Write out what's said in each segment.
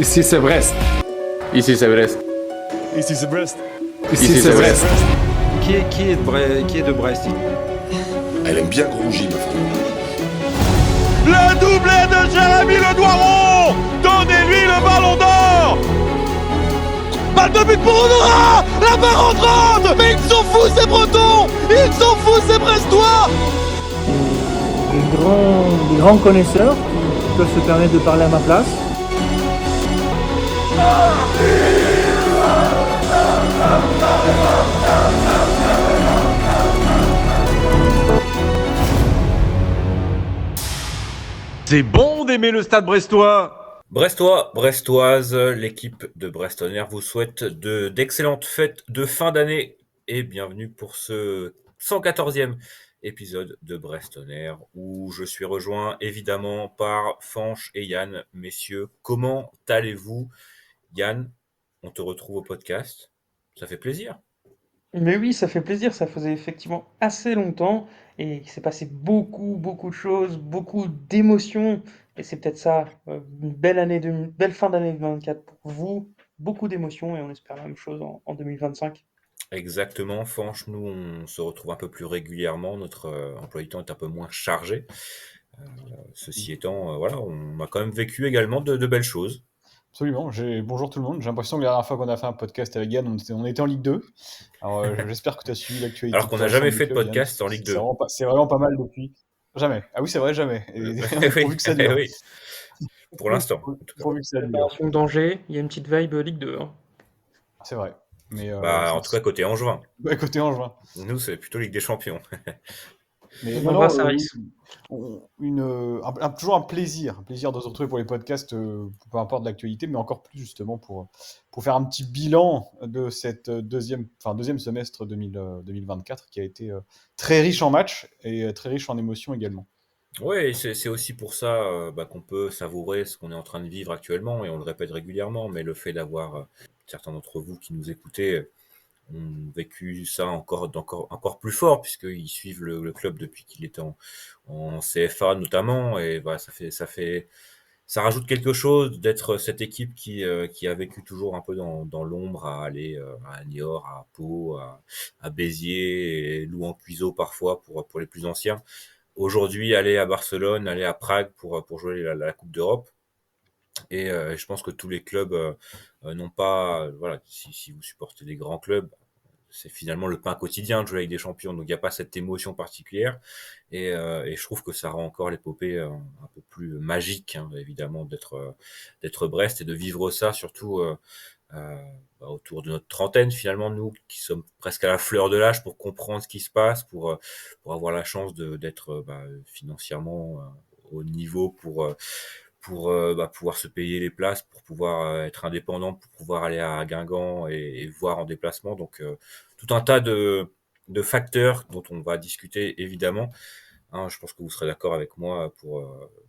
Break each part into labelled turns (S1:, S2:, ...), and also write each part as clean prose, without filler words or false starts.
S1: Ici c'est Brest.
S2: Ici c'est Brest.
S3: Ici c'est Brest.
S1: Ici c'est Brest.
S4: Qui est de Brest?
S5: Elle aime bien Grougy, ma femme.
S3: Le doublé de Jérémy Le Doiron. Donnez-lui le ballon d'or. Balle de but pour Honora. La barre entrante. Mais ils sont fous ces Bretons. Ils sont fous ces Brestois.
S6: Des grands connaisseurs qui peuvent se permettre de parler à ma place.
S3: C'est bon d'aimer le stade brestois.
S2: Brestois, brestoises, l'équipe de Brestonner vous souhaite d'excellentes fêtes de fin d'année et bienvenue pour ce 114e épisode de Brestonner où je suis rejoint évidemment par Fanch et Yann. Messieurs, comment allez-vous? Yann, on te retrouve au podcast, ça fait plaisir.
S6: Mais oui, ça fait plaisir, ça faisait effectivement assez longtemps et il s'est passé beaucoup de choses, beaucoup d'émotions. Et c'est peut-être ça, une belle fin d'année 2024 pour vous, beaucoup d'émotions et on espère la même chose en 2025.
S2: Exactement, Fanch, nous on se retrouve un peu plus régulièrement, notre emploi du temps est un peu moins chargé. Ceci étant, voilà, on a quand même vécu également de belles choses.
S7: Absolument. Bonjour tout le monde. J'ai l'impression que la dernière fois qu'on a fait un podcast avec Yann, on était en Ligue 2. Alors, j'espère que tu as suivi l'actualité.
S2: Alors qu'on n'a jamais fait de podcast en Ligue 2.
S7: C'est vraiment pas mal depuis. Jamais. Ah oui, c'est vrai, jamais. Et pourvu que ça dure.
S2: Oui. Pour l'instant.
S7: Pourvu que ça dure.
S6: Opération d'Angers, il y a une petite vibe Ligue 2. Hein.
S7: C'est vrai. Mais,
S2: en tout cas, côté Angevin.
S7: Ouais, côté Angevin.
S2: Nous, c'est plutôt Ligue des Champions.
S7: Mais
S6: On va ça
S7: toujours un plaisir de se retrouver pour les podcasts, peu importe l'actualité, mais encore plus justement pour faire un petit bilan de cette deuxième semestre 2024 qui a été très riche en matchs et très riche en émotions également.
S2: Oui, c'est aussi pour ça qu'on peut savourer ce qu'on est en train de vivre actuellement, et on le répète régulièrement, mais le fait d'avoir certains d'entre vous qui nous écoutez ont vécu ça encore plus fort, puisqu'ils suivent le club depuis qu'il était en CFA notamment, et voilà, ça rajoute quelque chose d'être cette équipe qui a vécu toujours un peu dans l'ombre, à aller à Niort, à Pau, à Béziers, et Louan-Cuiseaux parfois pour les plus anciens. Aujourd'hui, aller à Barcelone, aller à Prague pour jouer la Coupe d'Europe. Et je pense que tous les clubs n'ont pas, voilà, si vous supportez des grands clubs, c'est finalement le pain quotidien de jouer avec des champions, donc il n'y a pas cette émotion particulière, et je trouve que ça rend encore l'épopée un peu plus magique, hein, évidemment, d'être Brest et de vivre ça, surtout autour de notre trentaine, finalement, nous qui sommes presque à la fleur de l'âge, pour comprendre ce qui se passe, pour avoir la chance d'être financièrement au niveau pour pouvoir se payer les places, pour pouvoir être indépendant, pour pouvoir aller à Guingamp et voir en déplacement. Donc tout un tas de facteurs dont on va discuter évidemment. Hein, je pense que vous serez d'accord avec moi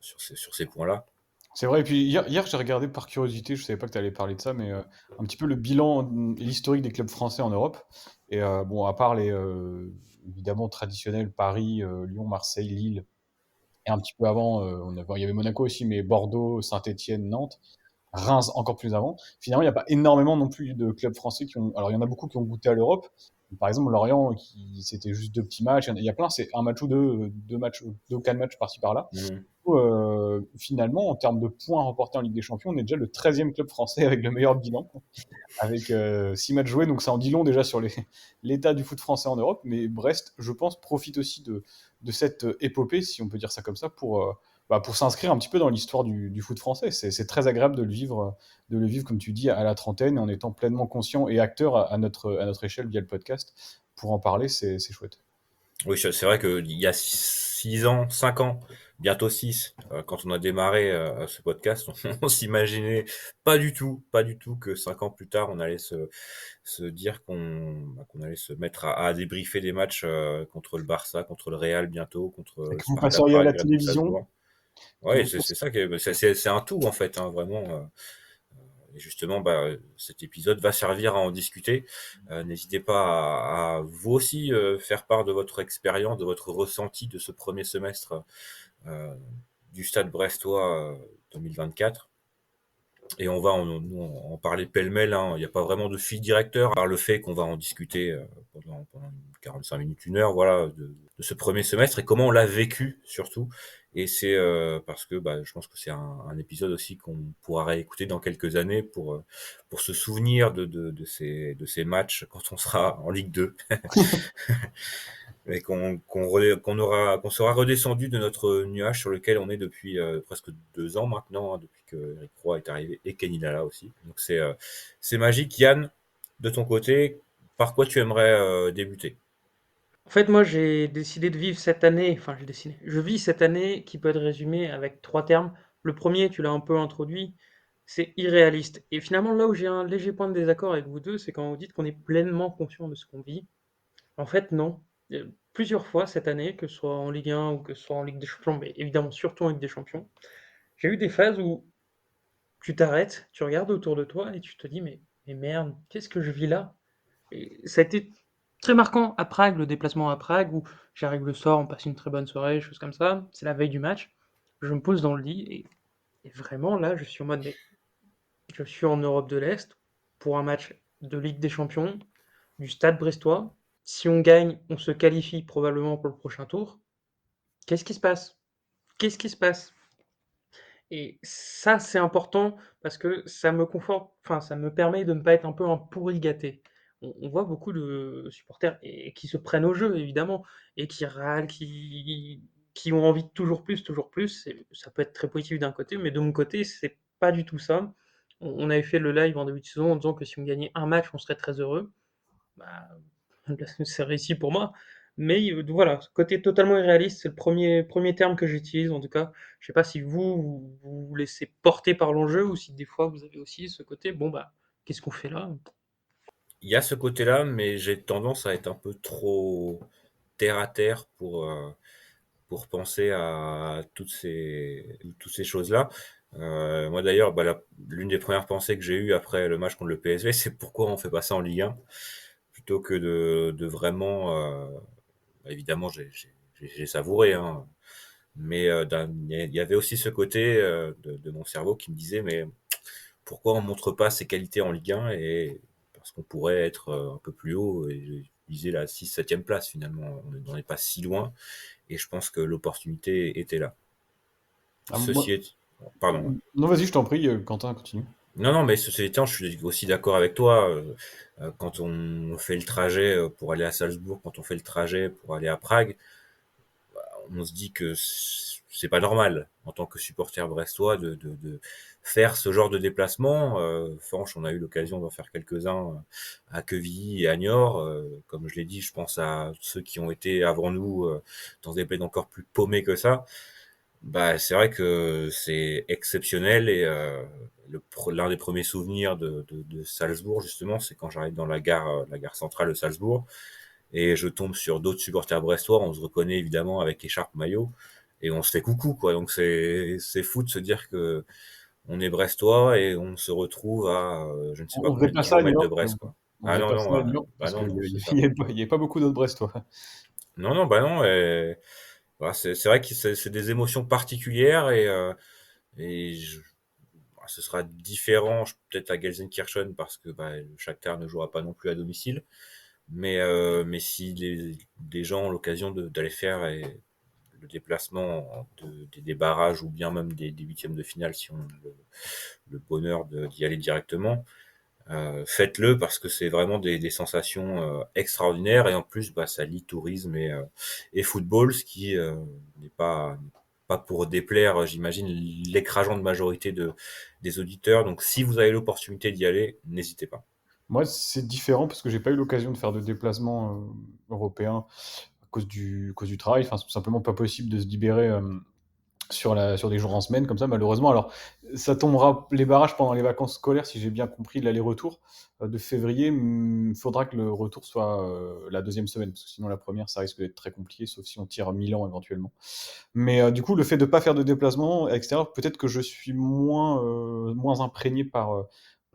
S2: sur ces points-là.
S7: C'est vrai, et puis hier j'ai regardé par curiosité, je savais pas que tu allais parler de ça, mais un petit peu le bilan et l'historique des clubs français en Europe. Et bon, à part les évidemment traditionnels Paris, Lyon, Marseille, Lille, et un petit peu avant, il y avait Monaco aussi, mais Bordeaux, Saint-Étienne, Nantes, Reims encore plus avant. Finalement, il n'y a pas énormément non plus de clubs français qui ont. Alors, il y en a beaucoup qui ont goûté à l'Europe. Par exemple, Lorient, c'était juste 2 petits matchs. Il y a plein, c'est un match ou deux matchs, 2 ou 4 matchs par-ci par-là.
S2: Mmh.
S7: Finalement, en termes de points remportés en Ligue des Champions, on est déjà le 13e club français avec le meilleur bilan, avec 6 matchs joués. Donc, ça en dit long déjà sur l'état du foot français en Europe. Mais Brest, je pense, profite aussi de cette épopée, si on peut dire ça comme ça, pour s'inscrire un petit peu dans l'histoire du foot français. C'est très agréable de le vivre, comme tu dis, à la trentaine, en étant pleinement conscient et acteur à notre échelle via le podcast. Pour en parler, c'est chouette.
S2: Oui, c'est vrai qu'il y a 6 ans, 5 ans, bientôt 6, quand on a démarré ce podcast, on s'imaginait pas du tout que 5 ans plus tard, on allait se dire qu'on allait se mettre à débriefer des matchs contre le Barça, contre le Real bientôt, contre le
S7: Que vous
S2: Sparta
S7: passeriez à la
S2: Prague,
S7: télévision.
S2: Oui, c'est ça c'est un tout en fait, hein, vraiment. Et justement, cet épisode va servir à en discuter. N'hésitez pas à vous aussi faire part de votre expérience, de votre ressenti de ce premier semestre du Stade Brestois 2024. Et on va en parler pêle-mêle, hein. Il n'y a pas vraiment de fil directeur, par le fait qu'on va en discuter pendant 45 minutes, 1 heure, voilà, de ce premier semestre et comment on l'a vécu surtout. Et c'est parce que je pense que c'est un épisode aussi qu'on pourra réécouter dans quelques années pour se souvenir de ces matchs quand on sera en Ligue 2. Et qu'on sera redescendu de notre nuage sur lequel on est depuis presque 2 ans maintenant, hein, depuis que Eric Roy est arrivé et Kenny Lala aussi. Donc c'est magique. Yann, de ton côté, par quoi tu aimerais débuter?
S6: En fait, moi, j'ai décidé de vivre cette année, enfin, je vis cette année qui peut être résumée avec 3 termes. Le premier, tu l'as un peu introduit, c'est irréaliste. Et finalement, là où j'ai un léger point de désaccord avec vous deux, c'est quand vous dites qu'on est pleinement conscient de ce qu'on vit. En fait, non. Plusieurs fois cette année, que ce soit en Ligue 1 ou que ce soit en Ligue des Champions, mais évidemment surtout en Ligue des Champions, j'ai eu des phases où tu t'arrêtes, tu regardes autour de toi et tu te dis, mais merde, qu'est-ce que je vis là? Et ça a été très marquant à Prague, le déplacement à Prague, où j'arrive le soir, on passe une très bonne soirée, choses comme ça. C'est la veille du match. Je me pose dans le lit et vraiment là, je suis en mode, mais je suis en Europe de l'Est pour un match de Ligue des Champions, du Stade Brestois. Si on gagne, on se qualifie probablement pour le prochain tour. Qu'est-ce qui se passe? Qu'est-ce qui se passe? Et ça, c'est important parce que ça me conforte, enfin, ça me permet de ne pas être un peu un pourri gâté. On voit beaucoup de supporters qui se prennent au jeu, évidemment, et qui râlent, qui ont envie de toujours plus. Ça peut être très positif d'un côté, mais de mon côté, c'est pas du tout ça. On avait fait le live en début de saison en disant que si on gagnait un match, on serait très heureux. Bah, c'est réussi pour moi. Mais voilà, ce côté totalement irréaliste, c'est le premier terme que j'utilise en tout cas. Je sais pas si vous laissez porter par l'enjeu ou si des fois vous avez aussi ce côté, bon bah, qu'est-ce qu'on fait là?
S2: Il y a ce côté-là, mais j'ai tendance à être un peu trop terre à terre pour penser à toutes ces choses-là. Moi d'ailleurs, l'une des premières pensées que j'ai eues après le match contre le PSV, c'est pourquoi on fait pas ça en Ligue 1 plutôt que de vraiment. Évidemment, j'ai savouré, hein, mais il y avait aussi ce côté de mon cerveau qui me disait, mais pourquoi on montre pas ses qualités en Ligue 1 et parce qu'on pourrait être un peu plus haut et je disais la 6e, 7e place finalement. On n'en est pas si loin et je pense que l'opportunité était là.
S7: Ah,
S2: Ceci
S7: moi...
S2: est... Pardon.
S7: Non, vas-y, je t'en prie, Quentin, continue.
S2: Non, mais ceci étant, je suis aussi d'accord avec toi. Quand on fait le trajet pour aller à Salzbourg, quand on fait le trajet pour aller à Prague, on se dit que c'est pas normal en tant que supporter brestois de faire ce genre de déplacement. Franche, on a eu l'occasion d'en faire quelques-uns à Quevilly et à Niort. Comme je l'ai dit, je pense à ceux qui ont été avant nous dans des plaines encore plus paumées que ça. C'est vrai que c'est exceptionnel et l'un des premiers souvenirs de Salzbourg justement, c'est quand j'arrive dans la gare centrale de Salzbourg et je tombe sur d'autres supporters brestois, on se reconnaît évidemment avec écharpe maillot et on se fait coucou quoi. Donc c'est fou de se dire que on est brestois et on se retrouve à je ne sais pas
S7: On
S2: combien
S7: faisait
S2: de
S7: pas ça à
S2: kilomètres de
S7: Niort.
S2: Brest quoi.
S7: On
S2: Ah
S7: faisait
S2: non
S7: pas ça
S2: non
S7: à Niort parce
S2: non
S7: qu'il
S2: non c'est ça.
S7: n'y avait pas beaucoup d'autres Brestois.
S2: Non non et voilà, c'est vrai que c'est des émotions particulières et ce sera différent peut-être à Gelsenkirchen parce que le Shakhtar ne jouera pas non plus à domicile. Mais si des gens ont l'occasion d'aller faire le déplacement des barrages ou bien même des huitièmes de finale, si on a le bonheur d'y aller directement, faites-le parce que c'est vraiment des sensations extraordinaires et en plus ça lie tourisme et football, ce qui n'est pas pour déplaire, j'imagine, l'écrasante majorité des auditeurs. Donc si vous avez l'opportunité d'y aller, n'hésitez pas.
S7: Moi, c'est différent parce que j'ai pas eu l'occasion de faire de déplacement européen à cause du travail. Enfin, c'est tout simplement pas possible de se libérer sur des jours en semaine comme ça, malheureusement. Alors, ça tombera les barrages pendant les vacances scolaires, si j'ai bien compris, l'aller-retour de février. Il faudra que le retour soit la deuxième semaine, parce que sinon la première, ça risque d'être très compliqué, sauf si on tire Milan éventuellement. Mais du coup, le fait de ne pas faire de déplacement extérieur, peut-être que je suis moins imprégné par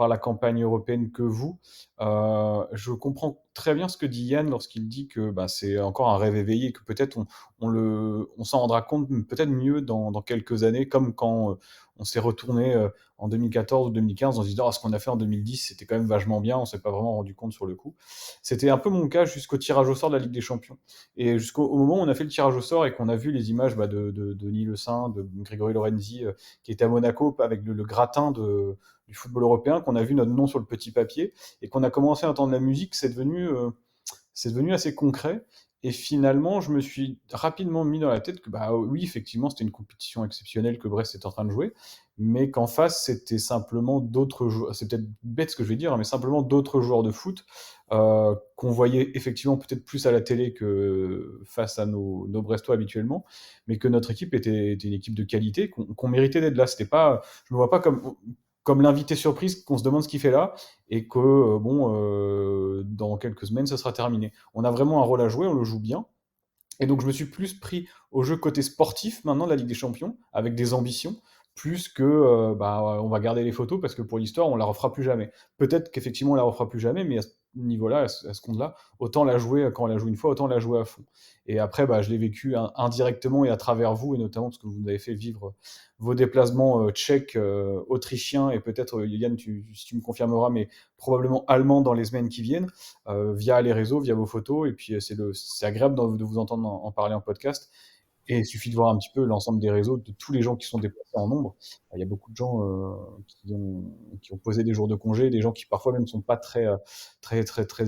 S7: la campagne européenne que vous. Je comprends très bien ce que dit Yann lorsqu'il dit que c'est encore un rêve éveillé, que peut-être on s'en rendra compte peut-être mieux dans quelques années, comme quand on s'est retourné en 2014 ou 2015 en se disant ce qu'on a fait en 2010 c'était quand même vachement bien, on s'est pas vraiment rendu compte sur le coup. C'était un peu mon cas jusqu'au tirage au sort de la Ligue des Champions. Et jusqu'au moment où on a fait le tirage au sort et qu'on a vu les images de Denis Le Saint, de Grégory Lorenzi, qui était à Monaco avec le gratin du football européen, qu'on a vu notre nom sur le petit papier, et qu'on a commencé à entendre la musique, c'est devenu assez concret. Et finalement, je me suis rapidement mis dans la tête que, oui, effectivement, c'était une compétition exceptionnelle que Brest était en train de jouer, mais qu'en face, c'était simplement d'autres joueurs. C'est peut-être bête ce que je vais dire, mais simplement d'autres joueurs de foot qu'on voyait effectivement peut-être plus à la télé que face à nos Brestois habituellement, mais que notre équipe était une équipe de qualité, qu'on méritait d'être là. C'était pas, je me vois pas comme l'invité surprise qu'on se demande ce qu'il fait là et que dans quelques semaines ça sera terminé. On a vraiment un rôle à jouer, on le joue bien. Et donc je me suis plus pris au jeu côté sportif maintenant de la Ligue des Champions avec des ambitions plus que on va garder les photos parce que pour l'histoire on la refera plus jamais. Peut-être qu'effectivement on la refera plus jamais, mais à ce niveau-là, à ce compte-là, autant la jouer quand on la joue une fois, autant la jouer à fond. Et après, je l'ai vécu indirectement et à travers vous, et notamment parce que vous nous avez fait vivre vos déplacements tchèques, autrichiens, et peut-être, Yann, si tu me confirmeras, mais probablement allemands dans les semaines qui viennent, via les réseaux, via vos photos, et puis c'est agréable de vous entendre en parler en podcast. Et il suffit de voir un petit peu l'ensemble des réseaux, de tous les gens qui sont déplacés en nombre. Il y a beaucoup de gens qui ont posé des jours de congé, des gens qui parfois même ne sont pas très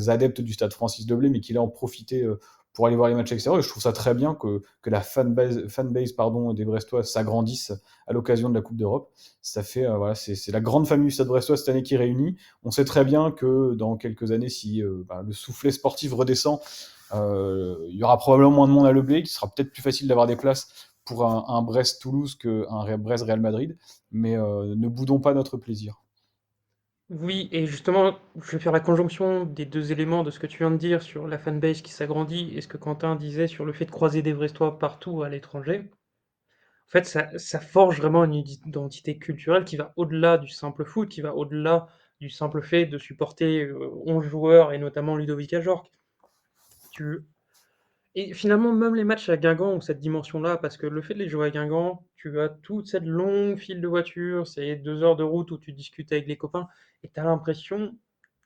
S7: adeptes du stade Francis Deblé, mais qui là ont profité pour aller voir les matchs extérieurs. Et je trouve ça très bien que la fanbase des Brestois s'agrandisse à l'occasion de la Coupe d'Europe. Ça fait, c'est la grande famille du stade brestois cette année qui réunit. On sait très bien que dans quelques années, si le soufflet sportif redescend, il y aura probablement moins de monde à Le Blé, qui sera peut-être plus facile d'avoir des places pour un Brest-Toulouse qu'un Brest-Real Madrid, mais ne boudons pas notre plaisir.
S6: Oui, et justement, je vais faire la conjonction des deux éléments de ce que tu viens de dire sur la fanbase qui s'agrandit et ce que Quentin disait sur le fait de croiser des Brestois partout à l'étranger. En fait, ça forge vraiment une identité culturelle qui va au-delà du simple foot, qui va au-delà du simple fait de supporter 11 joueurs et notamment Ludovic Ajorc. Tu, Et finalement, même les matchs à Guingamp ont cette dimension-là, parce que le fait de les jouer à Guingamp, tu as toute cette longue file de voitures, c'est 2 heures de route où tu discutes avec les copains, et tu as l'impression,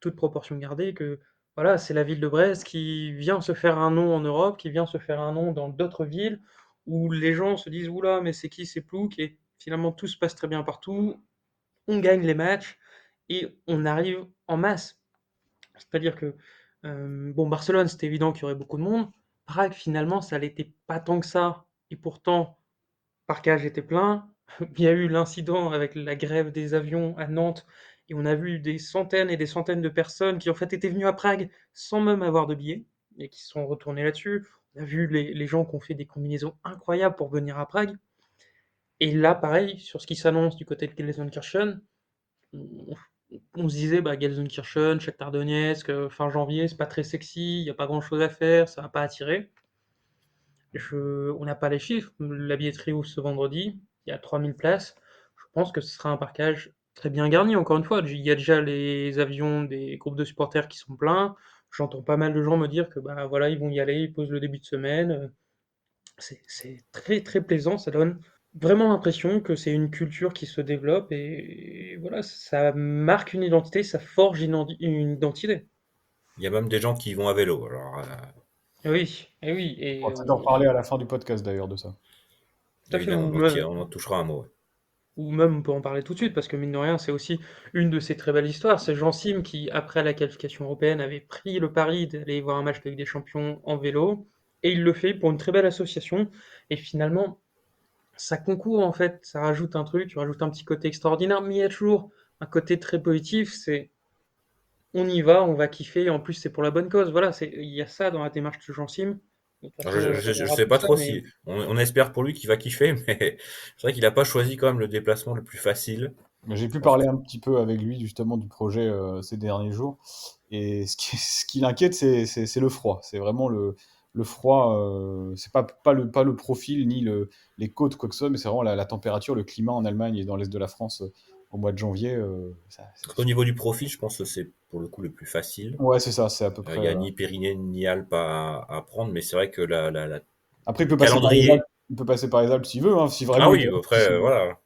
S6: toute proportion gardée, que voilà, c'est la ville de Brest qui vient se faire un nom en Europe, qui vient se faire un nom dans d'autres villes, où les gens se disent, oula, mais c'est qui ces ploucs? Et finalement, tout se passe très bien partout, on gagne les matchs, et on arrive en masse. C'est-à-dire que, Barcelone, c'était évident qu'il y aurait beaucoup de monde. Prague, finalement, ça l'était pas tant que ça. Et pourtant, parcage était plein. Il y a eu l'incident avec la grève des avions à Nantes, et on a vu des centaines et des centaines de personnes qui, en fait, étaient venues à Prague sans même avoir de billets, et qui se sont retournées là-dessus. On a vu les gens qui ont fait des combinaisons incroyables pour venir à Prague. Et là, pareil, sur ce qui s'annonce du côté de Gelsenkirchen, on, on se disait, Gelsenkirchen, Shakhtar Donetsk, fin janvier, c'est pas très sexy, il n'y a pas grand chose à faire, ça va pas attirer. On n'a pas les chiffres, la billetterie ouvre ce vendredi, il y a 3000 places. Je pense que ce sera un parcage très bien garni, encore une fois. Il y a déjà les avions des groupes de supporters qui sont pleins. J'entends pas mal de gens me dire que voilà, ils vont y aller, ils posent le début de semaine. C'est très très plaisant, ça donne vraiment l'impression que c'est une culture qui se développe et voilà, ça marque une identité, ça forge une identité.
S2: Il y a même des gens qui y vont à vélo. Alors,
S6: Oui, et oui,
S7: On
S6: et
S7: va peut-être en reparler à la fin du podcast d'ailleurs de ça.
S6: tout à fait,
S2: évidemment, on en touchera un mot. Ouais.
S6: ou même on peut en parler tout de suite, parce que mine de rien, c'est aussi une de ces très belles histoires. C'est Jean Sim qui, après la qualification européenne, avait pris le pari d'aller voir un match de Ligue des Champions en vélo, et il le fait pour une très belle association, et finalement, ça concourt en fait, ça rajoute un truc, tu rajoutes un petit côté extraordinaire, mais il y a toujours un côté très positif, c'est on y va, on va kiffer, et en plus c'est pour la bonne cause. Voilà, il y a ça dans la démarche de Jean Sim. De toute
S2: Alors,
S6: façon, on
S2: je
S6: reviendra
S2: sais
S6: sur
S2: pas
S6: ça,
S2: trop
S6: mais
S2: si. On espère pour lui qu'il va kiffer, mais c'est vrai qu'il n'a pas choisi quand même le déplacement le plus facile.
S7: Mais j'ai
S2: Je
S7: pu
S2: pense que
S7: parler un petit peu avec lui justement du projet ces derniers jours. Et ce qui l'inquiète, c'est le froid. C'est vraiment le froid. C'est pas le profil ni les côtes, quoi que ce soit, mais c'est vraiment la température, le climat en Allemagne et dans l'est de la France au mois de janvier,
S2: Au niveau du profil, je pense que c'est pour le coup le plus facile.
S7: ouais, c'est ça, c'est à peu
S2: Il
S7: près.
S2: n'y a ni Périnée ni Alpes à prendre, mais c'est vrai que
S7: Après,
S2: le calendrier.
S7: Il peut passer par les Alpes s'il veut, hein, si
S2: Ah
S7: vraiment il
S2: oui,
S7: a
S2: après, voilà.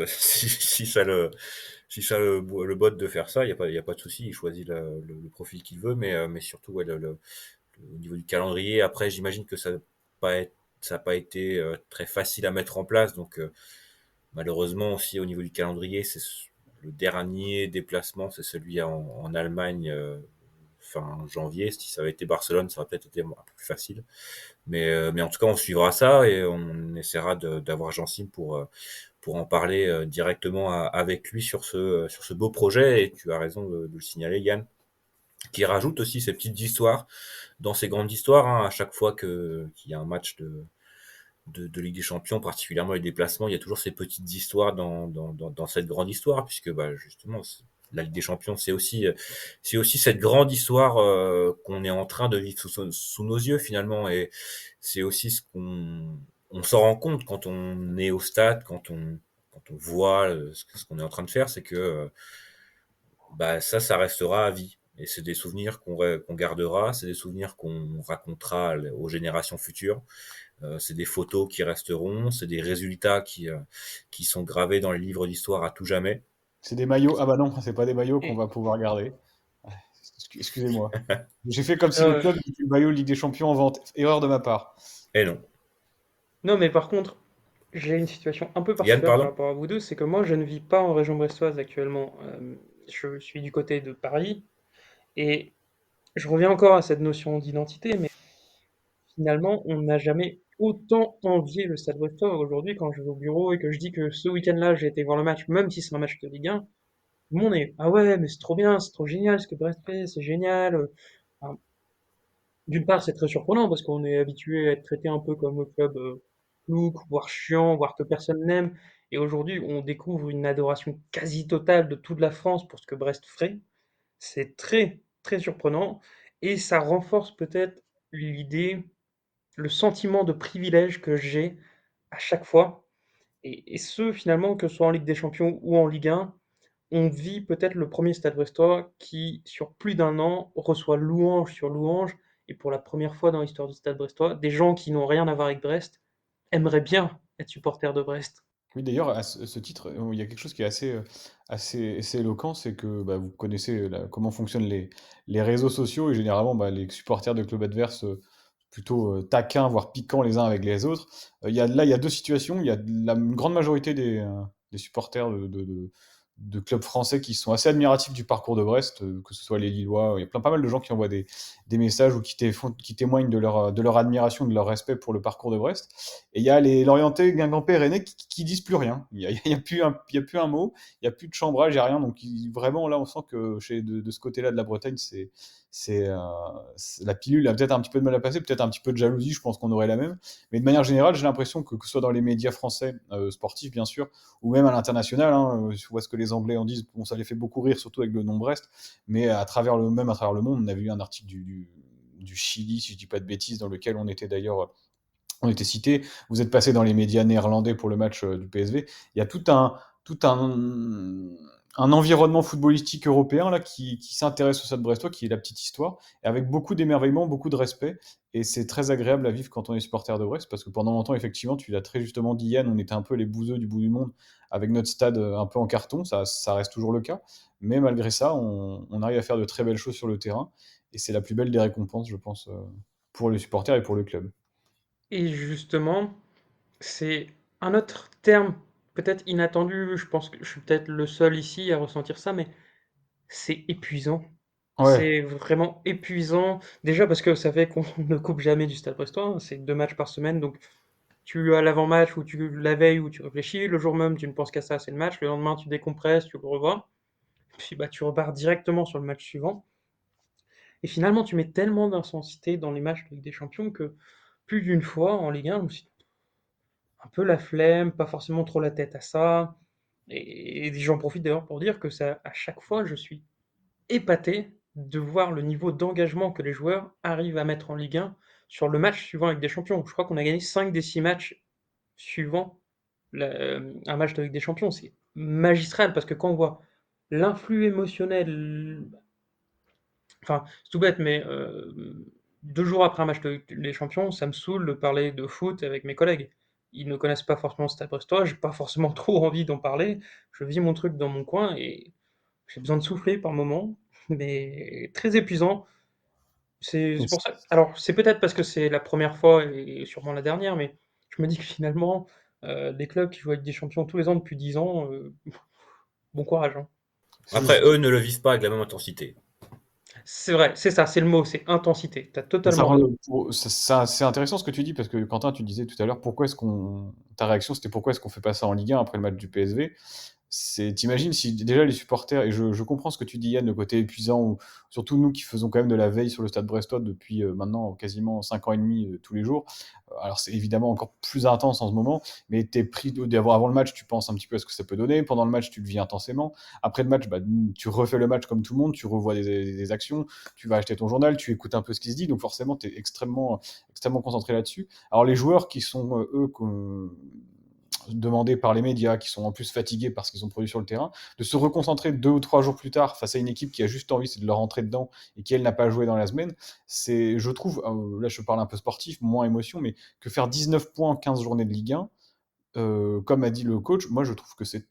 S2: Si ça le botte de faire ça, il y a pas de souci. Il choisit le profil qu'il veut, mais surtout, ouais, au niveau du calendrier, après, j'imagine que ça n'a pas été très facile à mettre en place. Donc, malheureusement, aussi, au niveau du calendrier, le dernier déplacement, c'est celui en Allemagne fin janvier. Si ça avait été Barcelone, ça aurait peut-être été un peu plus facile. Mais en tout cas, on suivra ça et on essaiera d'avoir Jean-Sim pour en parler directement avec lui sur ce beau projet. Et tu as raison de le signaler, Yann, qui rajoute aussi ces petites histoires dans ces grandes histoires. Hein, à chaque fois qu'il y a un match de Ligue des Champions, particulièrement les déplacements, il y a toujours ces petites histoires dans cette grande histoire, puisque bah, justement, la Ligue des Champions, c'est aussi cette grande histoire qu'on est en train de vivre sous nos yeux finalement, et c'est aussi ce on s'en rend compte quand on est au stade, quand on voit ce qu'on est en train de faire, c'est que bah ça restera à vie. Et c'est des souvenirs qu'on gardera, c'est des souvenirs qu'on racontera aux générations futures. C'est des photos qui resteront, c'est des résultats qui sont gravés dans les livres d'histoire à tout jamais.
S7: C'est des maillots. Ah bah non, c'est pas des maillots qu'on
S6: Et
S7: va pouvoir garder. Excusez-moi. J'ai fait comme si le
S6: euh,
S7: club était le maillot Ligue des Champions en vente. Erreur de ma part.
S2: Et non.
S6: non, mais par contre, j'ai une situation un peu
S2: Yann,
S6: particulière par
S2: pardon?
S6: rapport à vous deux, c'est que moi, je ne vis pas en région brestoise actuellement. Je suis du côté de Paris, et je reviens encore à cette notion d'identité, mais finalement, on n'a jamais autant envié le Stade brestois. Aujourd'hui, quand je vais au bureau et que je dis que ce week-end-là, j'ai été voir le match, même si c'est un match de Ligue 1, tout le monde est ah ouais, mais c'est trop bien, c'est trop génial ce que Brest fait, c'est génial. Enfin, d'une part, c'est très surprenant parce qu'on est habitué à être traité un peu comme le club plouc, voire chiant, voire que personne n'aime. Et aujourd'hui, on découvre une adoration quasi totale de toute la France pour ce que Brest ferait. C'est très, très surprenant. Et ça renforce peut-être l'idée, le sentiment de privilège que j'ai à chaque fois. Et ce, finalement, que ce soit en Ligue des Champions ou en Ligue 1, on vit peut-être le premier Stade brestois qui, sur plus d'un an, reçoit louange sur louange. Et pour la première fois dans l'histoire du Stade brestois, des gens qui n'ont rien à voir avec Brest aimeraient bien être supporters de Brest.
S7: Oui, d'ailleurs, à ce titre, il y a quelque chose qui est assez éloquent, c'est que bah, vous connaissez comment fonctionnent les réseaux sociaux et généralement bah, les supporters de clubs adverses plutôt taquins, voire piquants les uns avec les autres. Il y a deux situations. Il y a une grande majorité des supporters de clubs français qui sont assez admiratifs du parcours de Brest, que ce soit les Lillois. Il y a pas mal de gens qui envoient des messages ou qui témoignent de leur admiration, de leur respect pour le parcours de Brest. Et il y a les Lorientais, Guingampais, Rennais qui disent plus rien. Il y a plus un mot, il y a plus de chambrage, il y a rien. Donc vraiment là, on sent que de ce côté-là de la Bretagne, la pilule a peut-être un petit peu de mal à passer, peut-être un petit peu de jalousie. Je pense qu'on aurait la même. Mais de manière générale, j'ai l'impression que ce soit dans les médias français, sportifs bien sûr, ou même à l'international, hein, je vois ce que les Anglais en disent. Bon, ça les fait beaucoup rire, surtout avec le nom Brest. Mais à travers le monde, on avait eu un article du Chili, si je dis pas de bêtises, dans lequel on était cité. Vous êtes passé dans les médias néerlandais pour le match du PSV. Il y a tout un environnement footballistique européen là qui s'intéresse au Stade Brestois, qui est la petite histoire, et avec beaucoup d'émerveillement, beaucoup de respect. Et c'est très agréable à vivre quand on est supporter de Brest, parce que pendant longtemps, effectivement, tu l'as très justement dit, Yann, on était un peu les bouseux du bout du monde avec notre stade un peu en carton. Ça reste toujours le cas. Mais malgré ça, on arrive à faire de très belles choses sur le terrain. Et c'est la plus belle des récompenses, je pense, pour les supporters et pour le club.
S6: Et justement, c'est un autre terme peut-être inattendu, je pense que je suis peut-être le seul ici à ressentir ça, mais c'est épuisant.
S7: Ouais,
S6: C'est vraiment épuisant. Déjà parce que ça fait qu'on ne coupe jamais du Stade brestois, hein, c'est 2 matchs par semaine, donc tu as l'avant-match ou la veille où tu réfléchis, le jour même tu ne penses qu'à ça, c'est le match, le lendemain tu décompresses, tu le revois, puis bah tu repars directement sur le match suivant. Et finalement tu mets tellement d'intensité dans les matchs de Ligue des Champions que plus d'une fois en Ligue 1, je me suis dit, un peu la flemme, pas forcément trop la tête à ça. Et j'en profite d'ailleurs pour dire que ça, à chaque fois, je suis épaté de voir le niveau d'engagement que les joueurs arrivent à mettre en Ligue 1 sur le match suivant avec des champions. Je crois qu'on a gagné 5 des 6 matchs suivant un match de Ligue des Champions. C'est magistral parce que quand on voit l'influx émotionnel, enfin, c'est tout bête, mais 2 jours après un match de Ligue des Champions, ça me saoule de parler de foot avec mes collègues. Ils ne connaissent pas forcément le Stade Brestois, j'ai pas forcément trop envie d'en parler. Je vis mon truc dans mon coin et j'ai besoin de souffler par moments, mais très épuisant. C'est pour ça. Alors, c'est peut-être parce que c'est la première fois et sûrement la dernière, mais je me dis que finalement, des clubs qui jouent avec des champions tous les ans depuis 10 ans, bon courage, hein.
S2: Après, eux ne le vivent pas avec la même intensité.
S6: C'est vrai, c'est ça, c'est le mot, c'est intensité. Tu as
S7: Ça,
S6: totalement raison.
S7: c'est intéressant ce que tu dis parce que Quentin, tu disais tout à l'heure ta réaction c'était pourquoi est-ce qu'on fait pas ça en Ligue 1 après le match du PSV. T'imagines si déjà les supporters, et je comprends ce que tu dis Yann, le côté épuisant, ou surtout nous qui faisons quand même de la veille sur le Stade Brestois depuis maintenant quasiment 5 ans et demi tous les jours. Alors c'est évidemment encore plus intense en ce moment, mais t'es pris avant le match, tu penses un petit peu à ce que ça peut donner. Pendant le match, tu le vis intensément. Après le match, bah, tu refais le match comme tout le monde, tu revois des actions, tu vas acheter ton journal, tu écoutes un peu ce qui se dit, donc forcément tu es extrêmement concentré là-dessus. Alors les joueurs qui sont demandés par les médias, qui sont en plus fatigués parce qu'ils ont produit sur le terrain, de se reconcentrer 2 ou 3 jours plus tard face à une équipe qui a juste envie de leur rentrer dedans et qui, elle, n'a pas joué dans la semaine, c'est, je trouve, là je parle un peu sportif, moins émotion, mais que faire 19 points en 15 journées de Ligue 1, comme a dit le coach, moi je trouve que c'est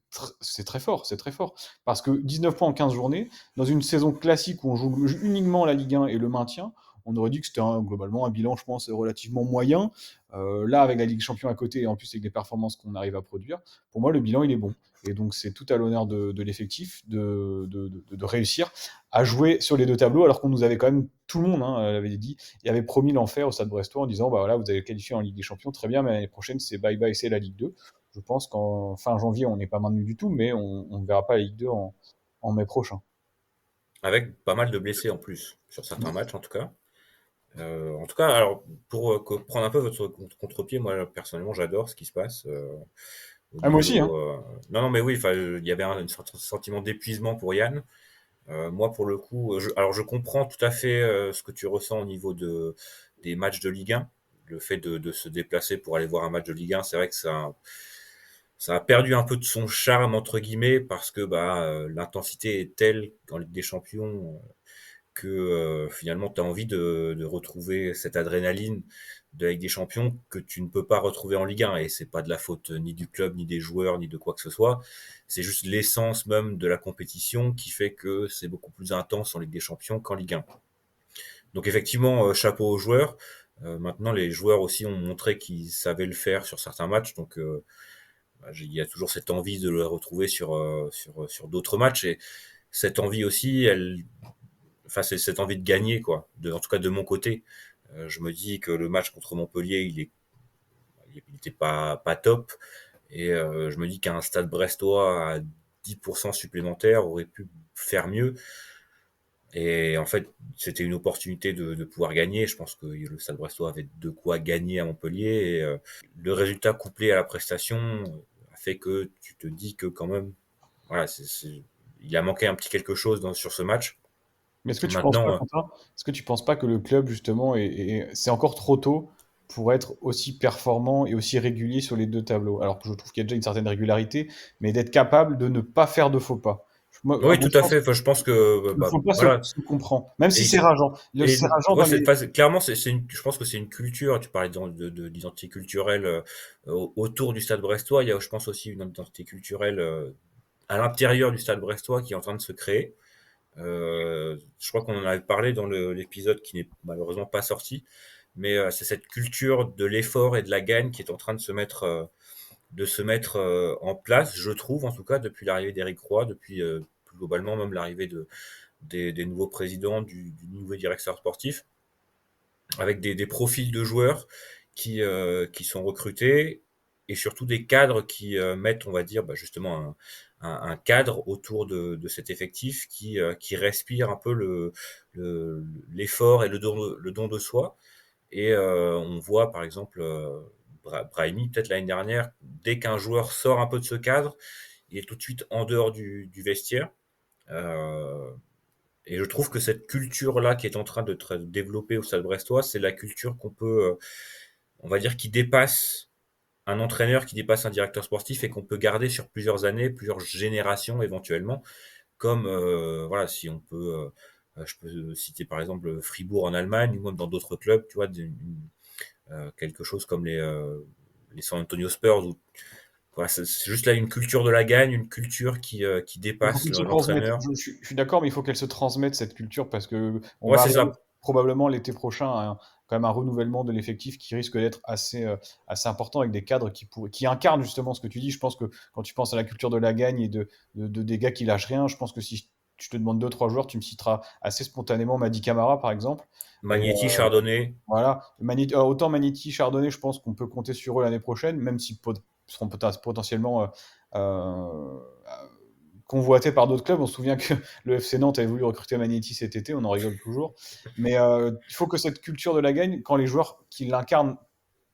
S7: très fort, c'est très fort. Parce que 19 points en 15 journées, dans une saison classique où on joue uniquement la Ligue 1 et le maintien, on aurait dit que c'était globalement un bilan, je pense, relativement moyen. Là, avec la Ligue Champion à côté et en plus avec les performances qu'on arrive à produire, pour moi le bilan il est bon. Et donc c'est tout à l'honneur de l'effectif de réussir à jouer sur les deux tableaux, alors qu'on nous avait quand même, tout le monde l'avait dit, il avait promis l'enfer au Stade Brestois en disant bah voilà, vous avez qualifié en Ligue des Champions, très bien, mais l'année prochaine c'est bye bye, c'est la Ligue 2. Je pense qu'en fin janvier on n'est pas maintenu du tout, mais on ne verra pas la Ligue 2 en mai prochain.
S2: Avec pas mal de blessés en plus, sur certains matchs en tout cas. En tout cas, alors pour prendre un peu votre contre-pied, moi personnellement j'adore ce qui se passe au
S7: Ah, moi aussi, hein.
S2: niveau. Non, non, mais oui, enfin, il y avait un sentiment d'épuisement pour Yann. Moi, pour le coup, alors je comprends tout à fait ce que tu ressens au niveau des matchs de Ligue 1. Le fait de se déplacer pour aller voir un match de Ligue 1, c'est vrai que ça a perdu un peu de son charme entre guillemets parce que l'intensité est telle en Ligue des Champions que finalement tu as envie de retrouver cette adrénaline de la Ligue des Champions que tu ne peux pas retrouver en Ligue 1 et c'est pas de la faute ni du club ni des joueurs ni de quoi que ce soit, c'est juste l'essence même de la compétition qui fait que c'est beaucoup plus intense en Ligue des Champions qu'en Ligue 1. Donc effectivement chapeau aux joueurs. Maintenant les joueurs aussi ont montré qu'ils savaient le faire sur certains matchs, donc il y a toujours cette envie de le retrouver sur d'autres matchs et cette envie aussi, enfin c'est cette envie de gagner quoi. En tout cas de mon côté, je me dis que le match contre Montpellier, il était pas top et je me dis qu'un Stade Brestois à 10% supplémentaire aurait pu faire mieux. Et en fait, c'était une opportunité de pouvoir gagner. Je pense que le Stade Brestois avait de quoi gagner à Montpellier. Et le résultat couplé à la prestation a fait que tu te dis que quand même, voilà, il a manqué un petit quelque chose sur ce match.
S7: Mais est-ce que tu penses pas,
S2: Maintenant,
S7: Quentin, est-ce que tu penses pas que le club, justement, c'est encore trop tôt pour être aussi performant et aussi régulier sur les deux tableaux? Alors que je trouve qu'il y a déjà une certaine régularité, mais d'être capable de ne pas faire de faux pas. Moi, à
S2: oui,
S7: mon
S2: tout à
S7: sens,
S2: fait. Enfin, je pense que,
S7: le faux pas
S2: voilà.
S7: se comprend, même si
S2: Et,
S7: c'est rageant.
S2: et
S7: C'est rageant
S2: ouais,
S7: dans les...
S2: clairement, je pense que c'est une culture. Tu parlais d'identité culturelle autour du Stade Brestois. Il y a, je pense aussi une identité culturelle à l'intérieur du Stade Brestois qui est en train de se créer. Je crois qu'on en avait parlé dans l'épisode qui n'est malheureusement pas sorti, mais c'est cette culture de l'effort et de la gagne qui est en train de se mettre en place, je trouve, en tout cas, depuis l'arrivée d'Éric Roy, depuis plus globalement même l'arrivée des nouveaux présidents, du nouveau directeur sportif, avec des profils de joueurs qui sont recrutés et surtout des cadres qui mettent, on va dire, justement un cadre autour de cet effectif qui respire un peu l'effort et le don de soi. Et on voit par exemple Brahimi, peut-être l'année dernière, dès qu'un joueur sort un peu de ce cadre, il est tout de suite en dehors du vestiaire. Euh, et je trouve que cette culture-là qui est en train de se développer au Stade Brestois, c'est la culture qu'on peut, on va dire, qui dépasse un entraîneur qui dépasse un directeur sportif et qu'on peut garder sur plusieurs années, plusieurs générations éventuellement. Comme, voilà, si on peut, je peux citer par exemple Fribourg en Allemagne ou même dans d'autres clubs, tu vois, quelque chose comme les San Antonio Spurs où voilà, c'est juste là une culture de la gagne, une culture qui
S7: Il faut
S2: dépasse
S7: qu'elle se transmette.
S2: l'entraîneur.
S7: Je suis d'accord, mais il faut qu'elle se transmette cette culture parce que on
S2: Ouais,
S7: va
S2: c'est
S7: arriver
S2: ça.
S7: probablement l'été prochain à quand même un renouvellement de l'effectif qui risque d'être assez important avec des cadres qui incarnent justement ce que tu dis. Je pense que quand tu penses à la culture de la gagne et des gars qui lâchent rien, je pense que si je te demande deux, trois joueurs, tu me citeras assez spontanément Mady Camara par exemple. Et
S2: Magnetti, Chardonnay.
S7: voilà, autant Manetti, Chardonnay, je pense qu'on peut compter sur eux l'année prochaine, même s'ils seront potentiellement euh, convoités par d'autres clubs. On se souvient que le FC Nantes avait voulu recruter Manetti cet été, on en rigole toujours. Mais il faut que cette culture de la gagne, quand les joueurs qui l'incarnent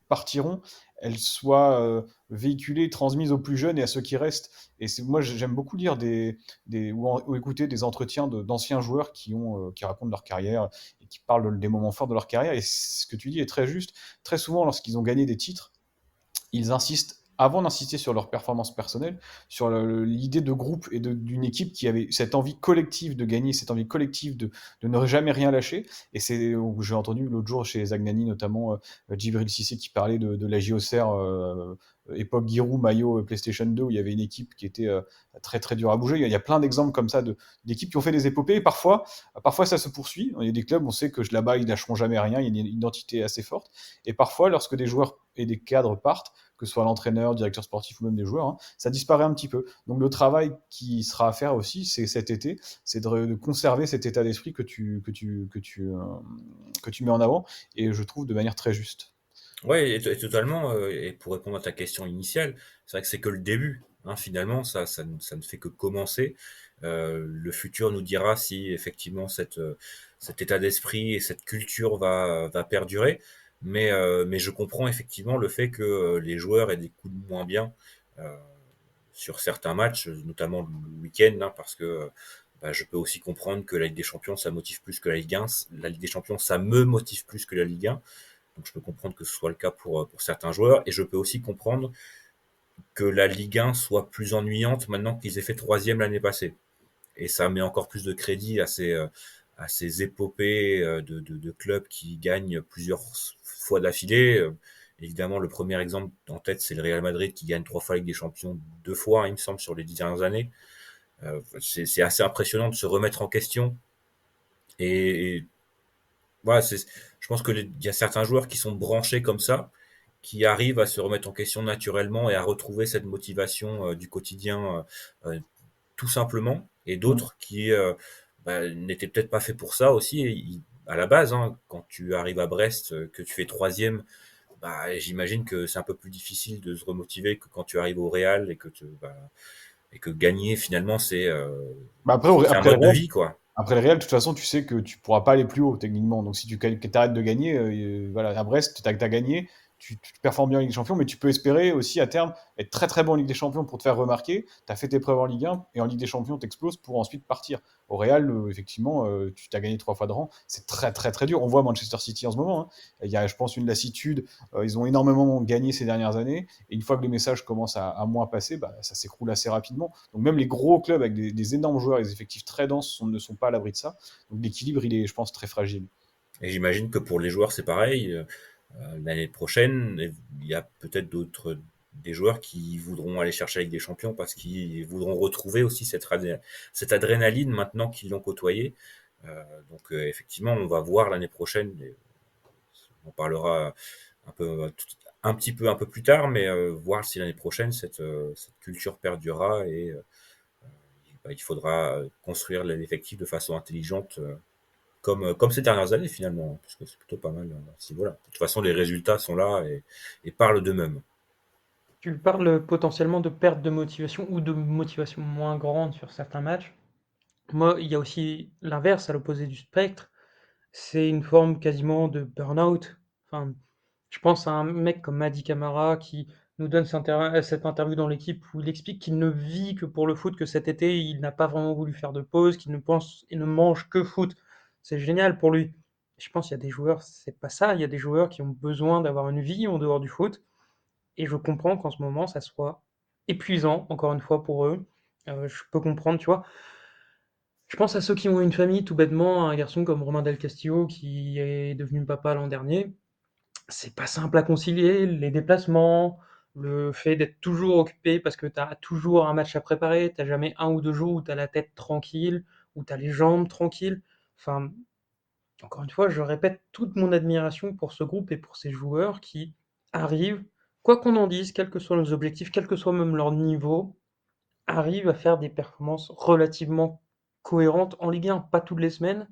S7: partiront, elle soit véhiculée, transmise aux plus jeunes et à ceux qui restent. Et moi, j'aime beaucoup lire ou écouter des entretiens d'anciens joueurs qui racontent leur carrière et qui parlent des moments forts de leur carrière. Et ce que tu dis est très juste. Très souvent, lorsqu'ils ont gagné des titres, ils insistent, avant d'insister sur leur performance personnelle, sur l'idée de groupe et d'une équipe qui avait cette envie collective de gagner, cette envie collective de ne jamais rien lâcher. Et j'ai entendu l'autre jour chez Zagnani, notamment Djibril Cissé qui parlait de la JOCR, époque Giroud, maillot PlayStation 2, où il y avait une équipe qui était très très dure à bouger. Il y a plein d'exemples comme ça d'équipes qui ont fait des épopées. Et parfois ça se poursuit. Il y a des clubs, on sait que là-bas, ils lâcheront jamais rien. Il y a une identité assez forte. Et parfois, lorsque des joueurs et des cadres partent, que ce soit l'entraîneur, directeur sportif ou même des joueurs, hein, ça disparaît un petit peu. Donc le travail qui sera à faire aussi, c'est cet été, c'est de conserver cet état d'esprit que tu mets en avant, et je trouve de manière très juste.
S2: Ouais, et totalement. Et pour répondre à ta question initiale, c'est vrai que c'est que le début. Hein, finalement, ça ne fait que commencer. Le futur nous dira si effectivement cet état d'esprit et cette culture va perdurer. Mais je comprends effectivement le fait que les joueurs aient des coups de moins bien euh, sur certains matchs, notamment le week-end, hein, parce que bah, je peux aussi comprendre que la Ligue des Champions, ça motive plus que la Ligue 1. La Ligue des Champions, ça me motive plus que la Ligue 1. Donc je peux comprendre que ce soit le cas pour certains joueurs. Et je peux aussi comprendre que la Ligue 1 soit plus ennuyante maintenant qu'ils aient fait troisième l'année passée. Et ça met encore plus de crédit à ces épopées de clubs qui gagnent plusieurs fois d'affilée. Évidemment, le premier exemple en tête, c'est le Real Madrid qui gagne 3 fois la Ligue des Champions, 2 fois, hein, il me semble, sur les 10 dernières années. C'est assez impressionnant de se remettre en question. Et voilà, je pense qu'il y a certains joueurs qui sont branchés comme ça, qui arrivent à se remettre en question naturellement et à retrouver cette motivation du quotidien tout simplement, et
S7: Mm.
S2: d'autres qui bah, n'étaient peut-être pas faits pour ça aussi. À la base, hein, quand tu arrives à Brest, que tu fais troisième, bah, j'imagine que c'est un peu plus difficile de se remotiver que quand tu arrives au Real et que gagner finalement
S7: Bah
S2: c'est un mode de vie, quoi.
S7: après le Real, de toute façon, tu sais que tu pourras pas aller plus haut techniquement. Donc si tu arrêtes de gagner, voilà, à Brest, tu as gagné, tu performes bien en Ligue des Champions, mais tu peux espérer aussi à terme être très très bon en Ligue des Champions pour te faire remarquer. Tu as fait tes preuves en Ligue 1 et en Ligue des Champions, tu exploses pour ensuite partir. Au Real, effectivement, tu t'as gagné 3 fois de rang. C'est très très très dur. On voit Manchester City en ce moment, hein. Il y a, je pense, une lassitude. Ils ont énormément gagné ces dernières années. Et une fois que le message commence à moins passer, bah, ça s'écroule assez rapidement. Donc même les gros clubs avec des énormes joueurs et des effectifs très denses ne sont pas à l'abri de ça. Donc l'équilibre, il est, je pense, très fragile.
S2: Et j'imagine que pour les joueurs, c'est pareil. L'année prochaine, il y a peut-être des joueurs qui voudront aller chercher avec des champions parce qu'ils voudront retrouver aussi cette adrénaline maintenant qu'ils l'ont côtoyé. Donc effectivement, on va voir l'année prochaine. On parlera un peu, un peu plus tard, mais voir si l'année prochaine cette culture perdurera et bah, il faudra construire l'effectif de façon intelligente comme ces dernières années finalement, hein, parce que c'est plutôt pas mal à ce niveau-là. De toute façon, les résultats sont là et parlent d'eux-mêmes.
S6: Tu parles potentiellement de perte de motivation ou de motivation moins grande sur certains matchs. Moi, il y a aussi l'inverse, à l'opposé du spectre. C'est une forme quasiment de burn-out. Enfin, je pense à un mec comme Mady Camara qui nous donne cette interview dans l'équipe où il explique qu'il ne vit que pour le foot, que cet été, il n'a pas vraiment voulu faire de pause, qu'il ne pense et ne mange que foot. C'est génial pour lui. Je pense qu'il y a des joueurs, c'est pas ça. Il y a des joueurs qui ont besoin d'avoir une vie en dehors du foot. et je comprends qu'en ce moment, ça soit épuisant, encore une fois, pour eux. Je peux comprendre, tu vois. Je pense à ceux qui ont une famille, tout bêtement, un garçon comme Romain Del Castillo qui est devenu papa l'an dernier. C'est pas simple à concilier, les déplacements, le fait d'être toujours occupé parce que tu as toujours un match à préparer, tu jamais 1 ou 2 jours où tu as la tête tranquille, où tu as les jambes tranquilles. Enfin, encore une fois, je répète toute mon admiration pour ce groupe et pour ces joueurs qui arrivent, quoi qu'on en dise, quels que soient nos objectifs, quel que soit même leur niveau, arrivent à faire des performances relativement cohérentes en Ligue 1, pas toutes les semaines,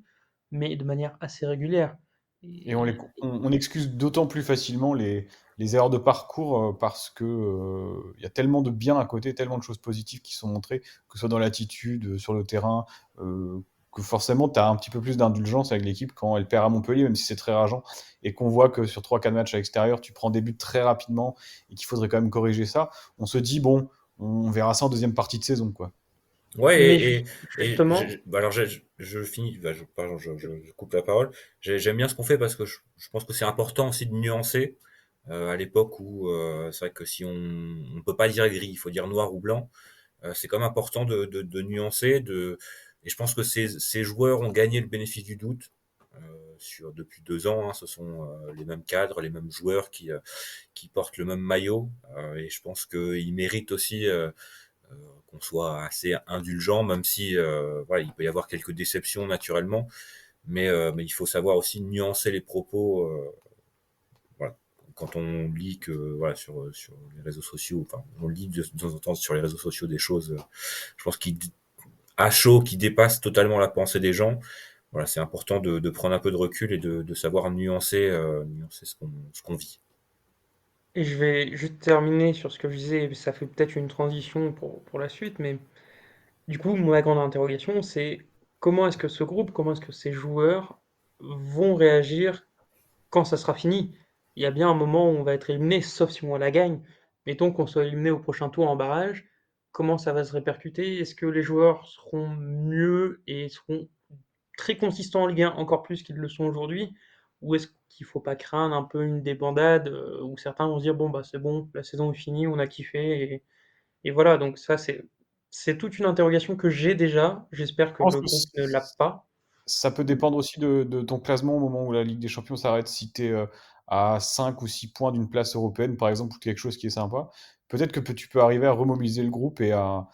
S6: mais de manière assez régulière.
S7: Et
S6: Et
S7: on excuse d'autant plus facilement les erreurs de parcours parce que il y a tellement de bien à côté, tellement de choses positives qui sont montrées, que ce soit dans l'attitude, sur le terrain, que forcément tu as un petit peu plus d'indulgence avec l'équipe quand elle perd à Montpellier, même si c'est très rageant, et qu'on voit que sur 3-4 matchs à l'extérieur, tu prends des buts très rapidement et qu'il faudrait quand même corriger ça. On se dit, bon, on verra ça en deuxième partie de saison, quoi.
S2: Ouais,
S6: mais
S2: et
S6: justement,
S2: bah alors je finis, bah pardon, je coupe la parole. J'aime bien ce qu'on fait parce que je pense que c'est important aussi de nuancer à l'époque où c'est vrai que si on peut pas dire gris, il faut dire noir ou blanc. C'est quand même important de nuancer. Et je pense que ces joueurs ont gagné le bénéfice du doute depuis 2 ans. Hein, ce sont les mêmes cadres, les mêmes joueurs qui portent le même maillot. Et je pense qu'ils méritent aussi qu'on soit assez indulgent, même si voilà, il peut y avoir quelques déceptions naturellement, mais il faut savoir aussi nuancer les propos. Voilà. Quand on lit que voilà sur les réseaux sociaux, enfin on lit de temps en temps sur les réseaux sociaux des choses, je pense qui à chaud, qui dépassent totalement la pensée des gens. Voilà, c'est important de prendre un peu de recul et de savoir nuancer ce qu'on vit.
S6: et je vais juste terminer sur ce que je disais, ça fait peut-être une transition pour la suite, mais du coup, ma grande interrogation, c'est comment est-ce que ce groupe, comment est-ce que ces joueurs vont réagir quand ça sera fini? Il y a bien un moment où on va être éliminé, sauf si on la gagne. Mettons qu'on soit éliminé au prochain tour en barrage, comment ça va se répercuter? Est-ce que les joueurs seront mieux et seront très consistants en Ligue 1, encore plus qu'ils le sont aujourd'hui? Ou est-ce qu'il faut pas craindre un peu une débandade où certains vont se dire bon bah c'est bon, la saison est finie, on a kiffé et voilà, donc ça c'est toute une interrogation que j'ai déjà. J'espère
S7: Je
S6: que
S7: pense
S6: le
S7: que
S6: groupe ne l'a pas.
S7: ça peut dépendre aussi de ton classement au moment où la Ligue des Champions s'arrête. Si tu es à 5 ou 6 points d'une place européenne, par exemple, ou quelque chose qui est sympa, peut-être que tu peux arriver à remobiliser le groupe et à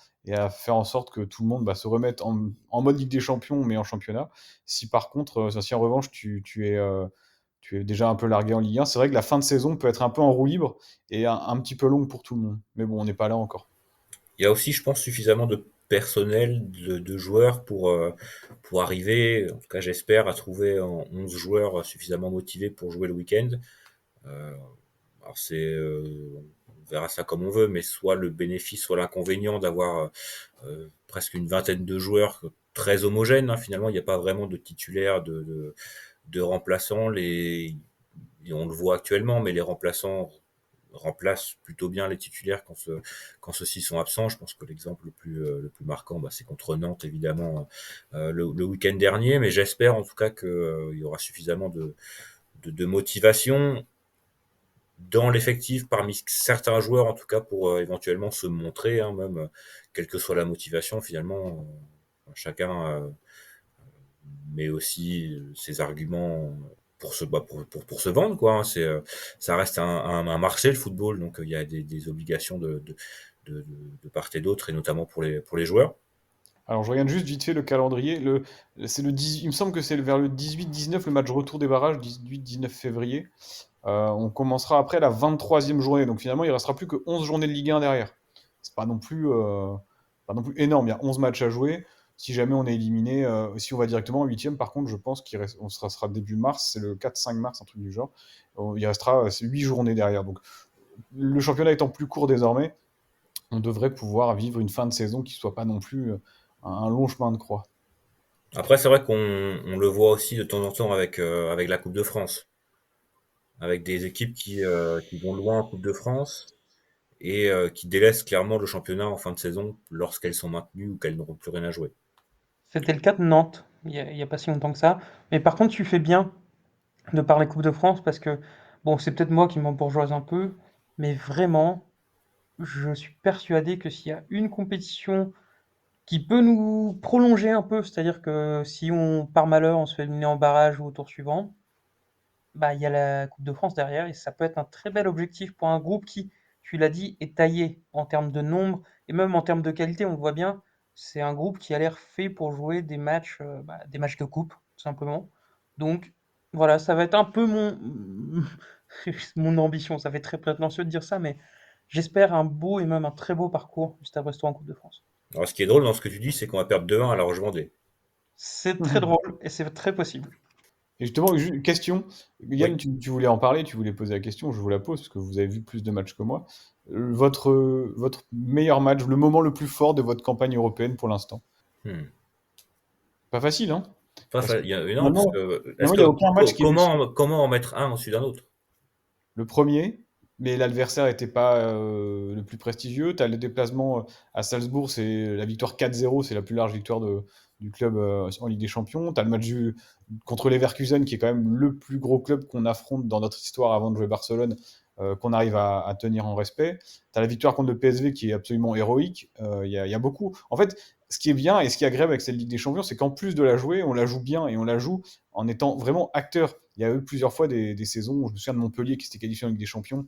S7: faire en sorte que tout le monde se remette en mode Ligue des Champions, mais en championnat. Si par contre, si en revanche, tu es déjà un peu largué en Ligue 1, c'est vrai que la fin de saison peut être un peu en roue libre et un petit peu longue pour tout le monde. Mais bon, on n'est pas là encore.
S2: Il y a aussi, je pense, suffisamment de personnel, de joueurs pour arriver, en tout cas j'espère, à trouver 11 joueurs suffisamment motivés pour jouer le week-end. Euh, alors on verra ça comme on veut, mais soit le bénéfice, soit l'inconvénient d'avoir presque une vingtaine de joueurs très homogènes. Hein, finalement, il n'y a pas vraiment de titulaires, de remplaçants. Et on le voit actuellement, mais les remplaçants remplacent plutôt bien les titulaires quand ceux-ci sont absents. Je pense que l'exemple le plus marquant, c'est contre Nantes, évidemment, le week-end dernier. Mais j'espère en tout cas qu'il y aura suffisamment de motivation dans l'effectif parmi certains joueurs, en tout cas, pour éventuellement se montrer, hein, même quelle que soit la motivation, finalement, chacun met aussi ses arguments pour se vendre, quoi. Hein. Ça reste un marché, le football, donc il y a des obligations de part et d'autre, et notamment pour les joueurs.
S7: Alors, je regarde juste vite fait le calendrier. Il me semble que c'est vers le 18-19, le match retour des barrages, 18-19 février. On commencera après la 23e journée. Donc, finalement, il restera plus que 11 journées de Ligue 1 derrière. C'est pas non plus énorme. Il y a 11 matchs à jouer. Si jamais on est éliminé, si on va directement en 8e, par contre, je pense qu'on sera début mars. C'est le 4-5 mars, un truc du genre. Il restera 8 journées derrière. Donc, le championnat étant plus court désormais, on devrait pouvoir vivre une fin de saison qui soit pas non plus un long chemin de croix.
S2: Après, c'est vrai qu'on le voit aussi de temps en temps avec la Coupe de France, avec des équipes qui vont loin en Coupe de France et qui délaissent clairement le championnat en fin de saison lorsqu'elles sont maintenues ou qu'elles n'auront plus rien à jouer.
S6: C'était le cas de Nantes, il y a pas si longtemps que ça. Mais par contre, tu fais bien de parler Coupe de France parce que, bon, c'est peut-être moi qui m'embourgeoise un peu, mais vraiment, je suis persuadé que s'il y a une compétition qui peut nous prolonger un peu, c'est-à-dire que si on, par malheur, on se fait éliminer en barrage ou au tour suivant, bah, il y a la Coupe de France derrière et ça peut être un très bel objectif pour un groupe qui, tu l'as dit, est taillé en termes de nombre et même en termes de qualité, on le voit bien. C'est un groupe qui a l'air fait pour jouer des matchs de coupe, tout simplement. Donc, voilà, ça va être un peu mon ambition. Ça fait très prétentieux de dire ça, mais j'espère un beau et même un très beau parcours du Stade Brestois en Coupe de France.
S2: Alors, ce qui est drôle dans ce que tu dis, c'est qu'on va perdre 2-1 à la Roche-Vendée.
S6: C'est très drôle et c'est très possible.
S7: Et justement, question, Yann,
S2: Oui.
S7: tu voulais en parler, tu voulais poser la question, je vous la pose parce que vous avez vu plus de matchs que moi. Votre meilleur match, le moment le plus fort de votre campagne européenne pour l'instant?
S2: Hmm.
S7: Pas facile, hein?
S2: Enfin,
S7: Parce que
S2: non, parce
S7: finalement,
S2: que,
S7: finalement, il n'y a aucun match qui est aussi.
S2: comment en mettre un au-dessus d'un autre?
S7: Le premier, mais l'adversaire n'était pas le plus prestigieux. Tu as le déplacement à Salzbourg, c'est la victoire 4-0, c'est la plus large victoire du club en Ligue des Champions. Tu as le match contre Leverkusen, qui est quand même le plus gros club qu'on affronte dans notre histoire avant de jouer Barcelone, qu'on arrive à tenir en respect. Tu as la victoire contre le PSV qui est absolument héroïque. Il y a beaucoup. En fait, ce qui est bien et ce qui est agréable avec cette Ligue des Champions, c'est qu'en plus de la jouer, on la joue bien et on la joue en étant vraiment acteur. Il y a eu plusieurs fois des saisons où je me souviens de Montpellier qui s'était qualifié en Ligue des Champions,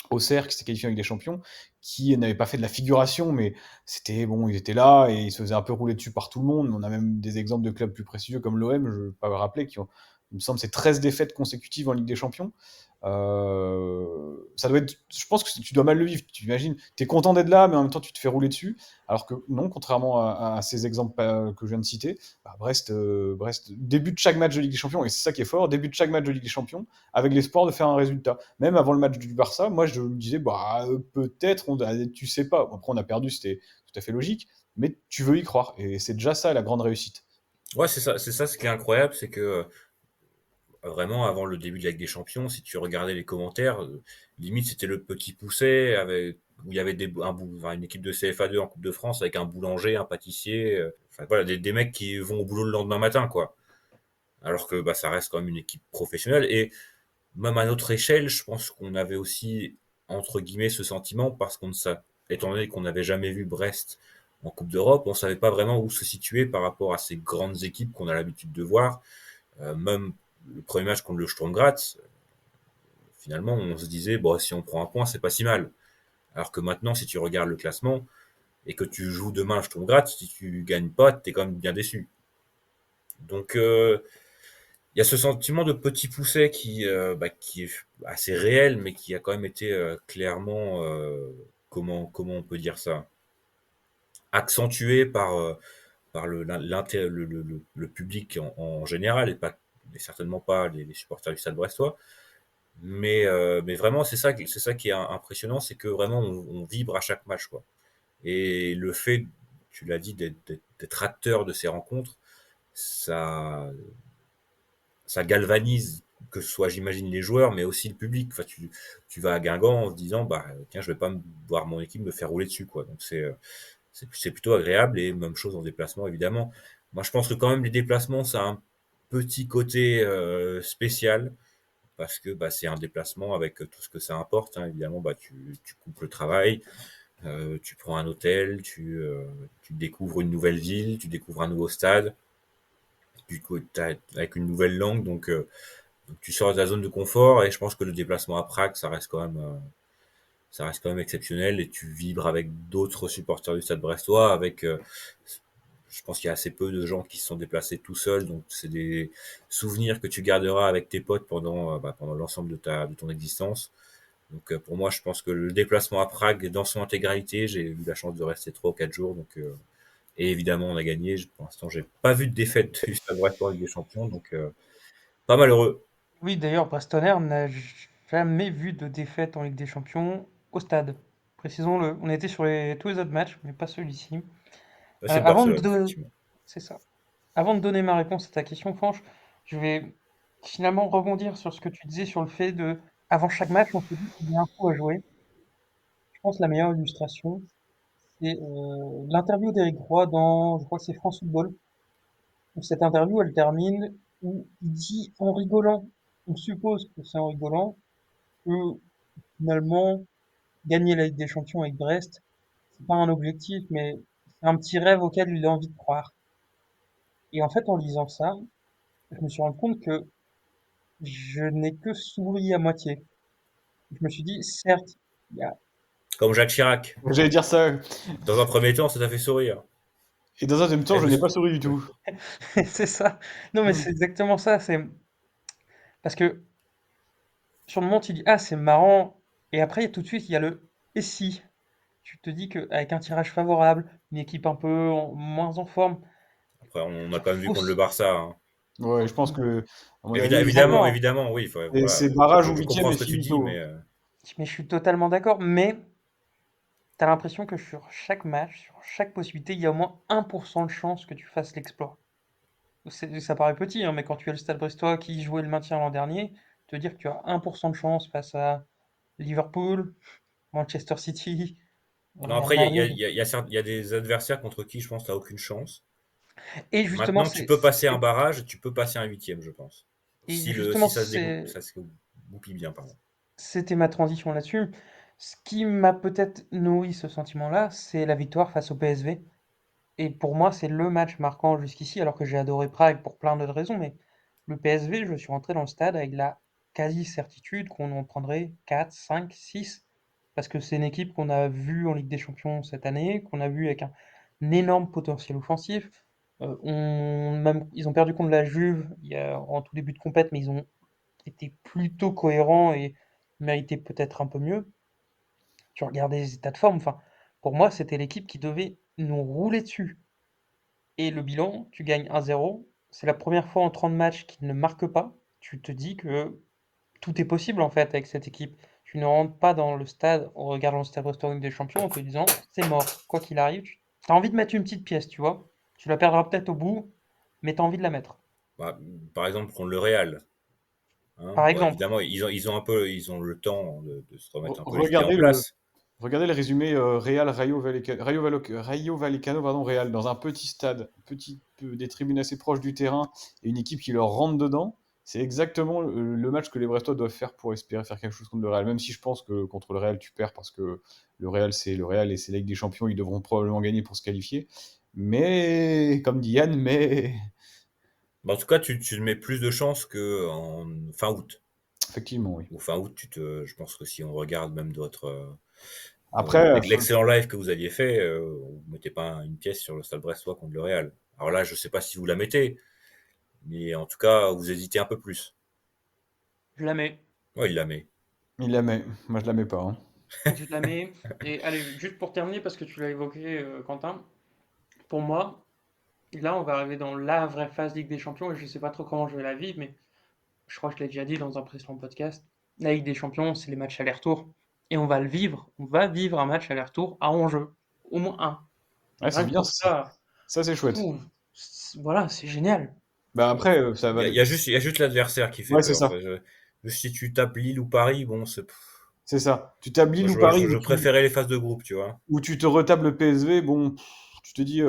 S7: Auxerre qui s'était qualifié en Ligue des Champions, qui n'avait pas fait de la figuration, mais c'était bon, ils étaient là et ils se faisaient un peu rouler dessus par tout le monde. On a même des exemples de clubs plus prestigieux comme l'OM, je ne veux pas me rappeler, qui ont, il me semble, c'est 13 défaites consécutives en Ligue des Champions. Ça doit être, je pense que tu dois mal le vivre. Tu imagines, tu es content d'être là, mais en même temps tu te fais rouler dessus. Alors que non, contrairement à ces exemples que je viens de citer, bah Brest débute chaque match de Ligue des Champions, et c'est ça qui est fort, débute chaque match de Ligue des Champions avec l'espoir de faire un résultat. Même avant le match du Barça, moi je me disais, bah, peut-être, tu sais pas. Après on a perdu, c'était tout à fait logique, mais tu veux y croire, et c'est déjà ça la grande réussite.
S2: Ouais, c'est ça ce qui est incroyable, c'est que vraiment avant le début de la Ligue des Champions, si tu regardais les commentaires, limite c'était le petit poucet où il y avait une équipe de CFA2 en Coupe de France avec un boulanger, un pâtissier, enfin voilà, des mecs qui vont au boulot le lendemain matin, quoi. Alors que bah, ça reste quand même une équipe professionnelle. Et même à notre échelle, je pense qu'on avait aussi, entre guillemets, ce sentiment parce étant donné qu'on n'avait jamais vu Brest en Coupe d'Europe, on ne savait pas vraiment où se situer par rapport à ces grandes équipes qu'on a l'habitude de voir. Même le premier match contre le Sturm Graz, finalement, on se disait, bon, si on prend un point, c'est pas si mal. Alors que maintenant, si tu regardes le classement et que tu joues demain à Sturm Graz, si tu gagnes pas, t'es quand même bien déçu. Donc, il y a ce sentiment de petit pousset qui est assez réel, mais qui a quand même été clairement, comment on peut dire ça, accentué par le public en général et certainement pas les supporters du Stade Brestois. Mais vraiment, c'est ça qui est impressionnant, c'est que vraiment on vibre à chaque match, quoi. Et le fait, tu l'as dit, d'être acteur de ces rencontres, ça, ça galvanise, que ce soit, j'imagine, les joueurs, mais aussi le public. Enfin, tu vas à Guingamp en se disant, bah, tiens, je vais pas voir mon équipe me faire rouler dessus, quoi. Donc c'est plutôt agréable et même chose en déplacement, évidemment. Moi, je pense que quand même les déplacements, ça a un petit côté spécial parce que bah, c'est un déplacement avec tout ce que ça importe, hein. Évidemment, bah, tu coupes le travail, tu prends un hôtel, tu découvres une nouvelle ville, tu découvres un nouveau stade, du coup, avec une nouvelle langue, donc tu sors de la zone de confort et je pense que le déplacement à Prague, ça reste quand même exceptionnel et tu vibres avec d'autres supporters du Stade Brestois, je pense qu'il y a assez peu de gens qui se sont déplacés tout seuls, donc c'est des souvenirs que tu garderas avec tes potes pendant l'ensemble de ton existence. Donc pour moi, je pense que le déplacement à Prague dans son intégralité, j'ai eu la chance de rester 3 ou 4 jours, et évidemment on a gagné. Pour l'instant, j'ai pas vu de défaite du Stade Brestois en Ligue des Champions, donc pas malheureux.
S6: Oui, d'ailleurs, Brestonner n'a jamais vu de défaite en Ligue des Champions au stade. Précisons-le. On était sur tous les autres matchs, mais pas celui-ci.
S2: C'est le
S6: Avant de
S2: Barcelone, effectivement.
S6: C'est ça. Avant de donner ma réponse à ta question, Fanche, je vais finalement rebondir sur ce que tu disais sur le fait de, avant chaque match, on se dit qu'il y a un coup à jouer. Je pense que la meilleure illustration, c'est l'interview d'Éric Roy dans, je crois que c'est France Football, où cette interview, elle termine, où il dit en rigolant, on suppose que c'est en rigolant, que finalement, gagner la Ligue des Champions avec Brest, c'est pas un objectif, mais c'est un petit rêve auquel il a envie de croire. Et en fait, en lisant ça, je me suis rendu compte que je n'ai que souri à moitié. Je me suis dit, certes, il y a...
S2: Comme Jacques Chirac.
S7: J'allais dire ça.
S2: Dans un premier temps, ça t'a fait sourire.
S7: Et dans un deuxième temps, je n'ai pas souri du tout.
S6: c'est ça. Non, mais c'est exactement ça. C'est parce que sur le moment, tu dis, ah, c'est marrant. Et après, tout de suite, il y a le et si. Tu te dis qu'avec un tirage favorable, une équipe un peu moins en forme,
S2: Après, on a quand même vu
S6: faut
S2: contre le
S6: s-
S2: Barça. Hein.
S7: Ouais, je pense que, à mon avis,
S2: Évidemment,
S6: D'accord.
S2: évidemment, oui. Voilà,
S7: c'est barrage ou
S2: je
S7: huitième
S2: comprends
S7: et
S2: ce que tu dis,
S7: finito, hein.
S2: mais
S6: Mais je suis totalement d'accord. Mais t'as l'impression que sur chaque match, sur chaque possibilité, il y a au moins 1% de chance que tu fasses l'exploit. Ça paraît petit, hein, mais quand tu as le Stade Brestois qui jouait le maintien l'an dernier, te dire que tu as 1% de chance face à Liverpool, Manchester City,
S2: non,
S6: Real
S2: après,
S6: Madrid.
S2: il y a des adversaires contre qui je pense que tu n'as aucune chance.
S6: Et justement,
S2: Maintenant, tu peux passer un barrage, tu peux passer un huitième, je pense. Si ça se ça se goupille bien, pardon.
S6: c'était ma transition là-dessus. Ce qui m'a peut-être nourri ce sentiment-là, c'est la victoire face au PSV. Et pour moi, c'est le match marquant jusqu'ici, alors que j'ai adoré Prague pour plein d'autres raisons. Mais le PSV, je suis rentré dans le stade avec la quasi-certitude qu'on en prendrait 4, 5, 6. Parce que c'est une équipe qu'on a vue en Ligue des Champions cette année, qu'on a vue avec un énorme potentiel offensif. Même, ils ont perdu contre la Juve en tout début de compète, mais ils ont été plutôt cohérents et méritaient peut-être un peu mieux. Tu regardais les états de forme, enfin, pour moi, c'était l'équipe qui devait nous rouler dessus. Et le bilan, tu gagnes 1-0. C'est la première fois en 30 matchs qu'ils ne marquent pas. Tu te dis que tout est possible en fait avec cette équipe. Tu ne rentres pas dans le stade en regardant le stade Brestois des Champions en te disant c'est mort. Quoi qu'il arrive, tu as envie de mettre une petite pièce, tu vois. Tu la perdras peut-être au bout, mais tu as envie de la mettre.
S2: Bah, par exemple, contre le Real. Hein.
S6: Par
S2: Bon,
S6: exemple,
S2: évidemment, ils ont le temps de se remettre un peu les idées en
S7: Regardez
S2: place.
S7: regardez le résumé Real Rayo Vallecano, pardon, Real, dans un petit stade, des tribunes assez proches du terrain, et une équipe qui leur rentre dedans. C'est exactement le match que les Brestois doivent faire pour espérer faire quelque chose contre le Real. Même si je pense que contre le Real, tu perds parce que le Real, c'est le Real et c'est la Ligue des Champions, ils devront probablement gagner pour se qualifier. Mais, comme dit Yann, mais.
S2: Bah, en tout cas, tu mets plus de chances qu'en fin août.
S7: Effectivement, oui.
S2: Ou fin août, je pense que si on regarde même
S7: Après,
S2: l'excellent live que vous aviez fait, vous mettez pas une pièce sur le Stade Brestois contre le Real. Alors là, je sais pas si vous la mettez, mais en tout cas, vous hésitez un peu plus.
S6: je la mets.
S2: Ouais, il la met.
S7: il la met. Moi, je la mets pas, hein.
S6: Je la mets. Et allez, juste pour terminer, parce que tu l'as évoqué, Quentin, pour moi, là, on va arriver dans la vraie phase Ligue des Champions et je sais pas trop comment je vais la vivre, mais je crois que je l'ai déjà dit dans un précédent podcast. La Ligue des Champions, c'est les matchs aller-retour. Et on va le vivre. On va vivre un match aller-retour à enjeu. Au moins un.
S7: Ouais,
S6: Rien
S7: c'est
S6: que
S7: bien,
S6: pour ça,
S7: ça c'est chouette.
S6: ouh, voilà, c'est génial.
S7: Bah après, ça va.
S2: Il y a juste l'adversaire qui fait
S7: Ouais, c'est
S2: peur.
S7: ça.
S2: Enfin, si tu tapes Lille ou Paris, bon,
S7: C'est ça. Tu tapes Lille
S2: moi,
S7: ou Paris
S2: je préférais les phases de groupe, tu vois.
S7: où tu te retapes le PSV, bon, tu te dis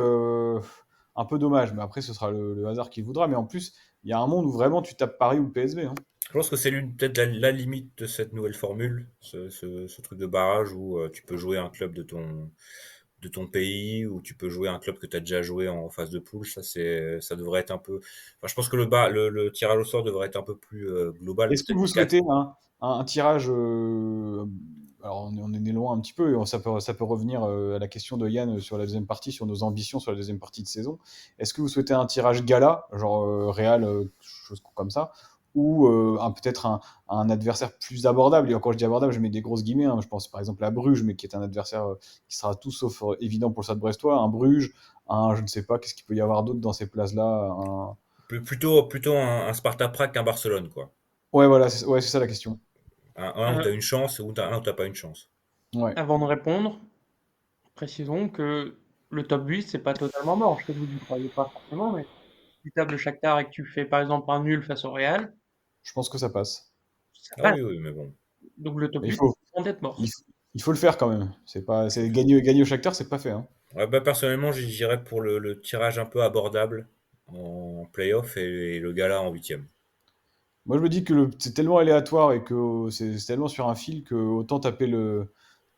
S7: un peu dommage, mais après ce sera le hasard qui voudra. Mais en plus, il y a un monde où vraiment tu tapes Paris ou le PSV, hein.
S2: Je pense que c'est peut-être la limite de cette nouvelle formule, ce truc de barrage où tu peux jouer un club de ton pays, ou tu peux jouer un club que tu as déjà joué en phase de poule. Ça devrait être un peu. Enfin, je pense que le tirage au sort devrait être un peu plus global,
S7: Est-ce que
S2: peut-être
S7: vous
S2: 4.
S7: souhaitez un tirage alors on est né loin un petit peu, et ça peut revenir à la question de Yann sur la deuxième partie, sur nos ambitions sur la deuxième partie de saison. Est-ce que vous souhaitez un tirage gala, genre Real, chose comme ça, ou peut-être un adversaire plus abordable? Et quand je dis abordable, je mets des grosses guillemets, hein. Je pense par exemple à Bruges, mais qui est un adversaire qui sera tout sauf évident pour le Stade Brestois. Un Bruges, je ne sais pas, qu'est-ce qu'il peut y avoir d'autre dans ces places-là,
S2: Plutôt un Sparta Prague qu'un Barcelone, quoi.
S7: Ouais, voilà, c'est ça la question.
S2: Un où tu as
S6: Euh,
S2: une chance, ou un où tu pas une chance.
S7: Ouais.
S6: Avant de répondre, précisons que le top 8, c'est pas totalement mort. Je sais que vous n'y croyez pas forcément, mais si tu tables le Shakhtar et que tu fais par exemple un nul face au Real,
S7: Je pense que ça passe.
S6: ça
S2: Ah
S6: passe.
S2: oui, oui, mais bon.
S6: Donc le top
S7: Mais
S6: 8, c'est d'être
S7: il,
S6: mort.
S7: f- il faut le faire quand même. C'est gagner au Shakhtar, c'est pas fait, hein.
S2: Ouais, bah, personnellement, j'irais pour le tirage un peu abordable en playoff et le gala en huitième.
S7: Moi, je me dis que c'est tellement aléatoire et que c'est tellement sur un fil que autant taper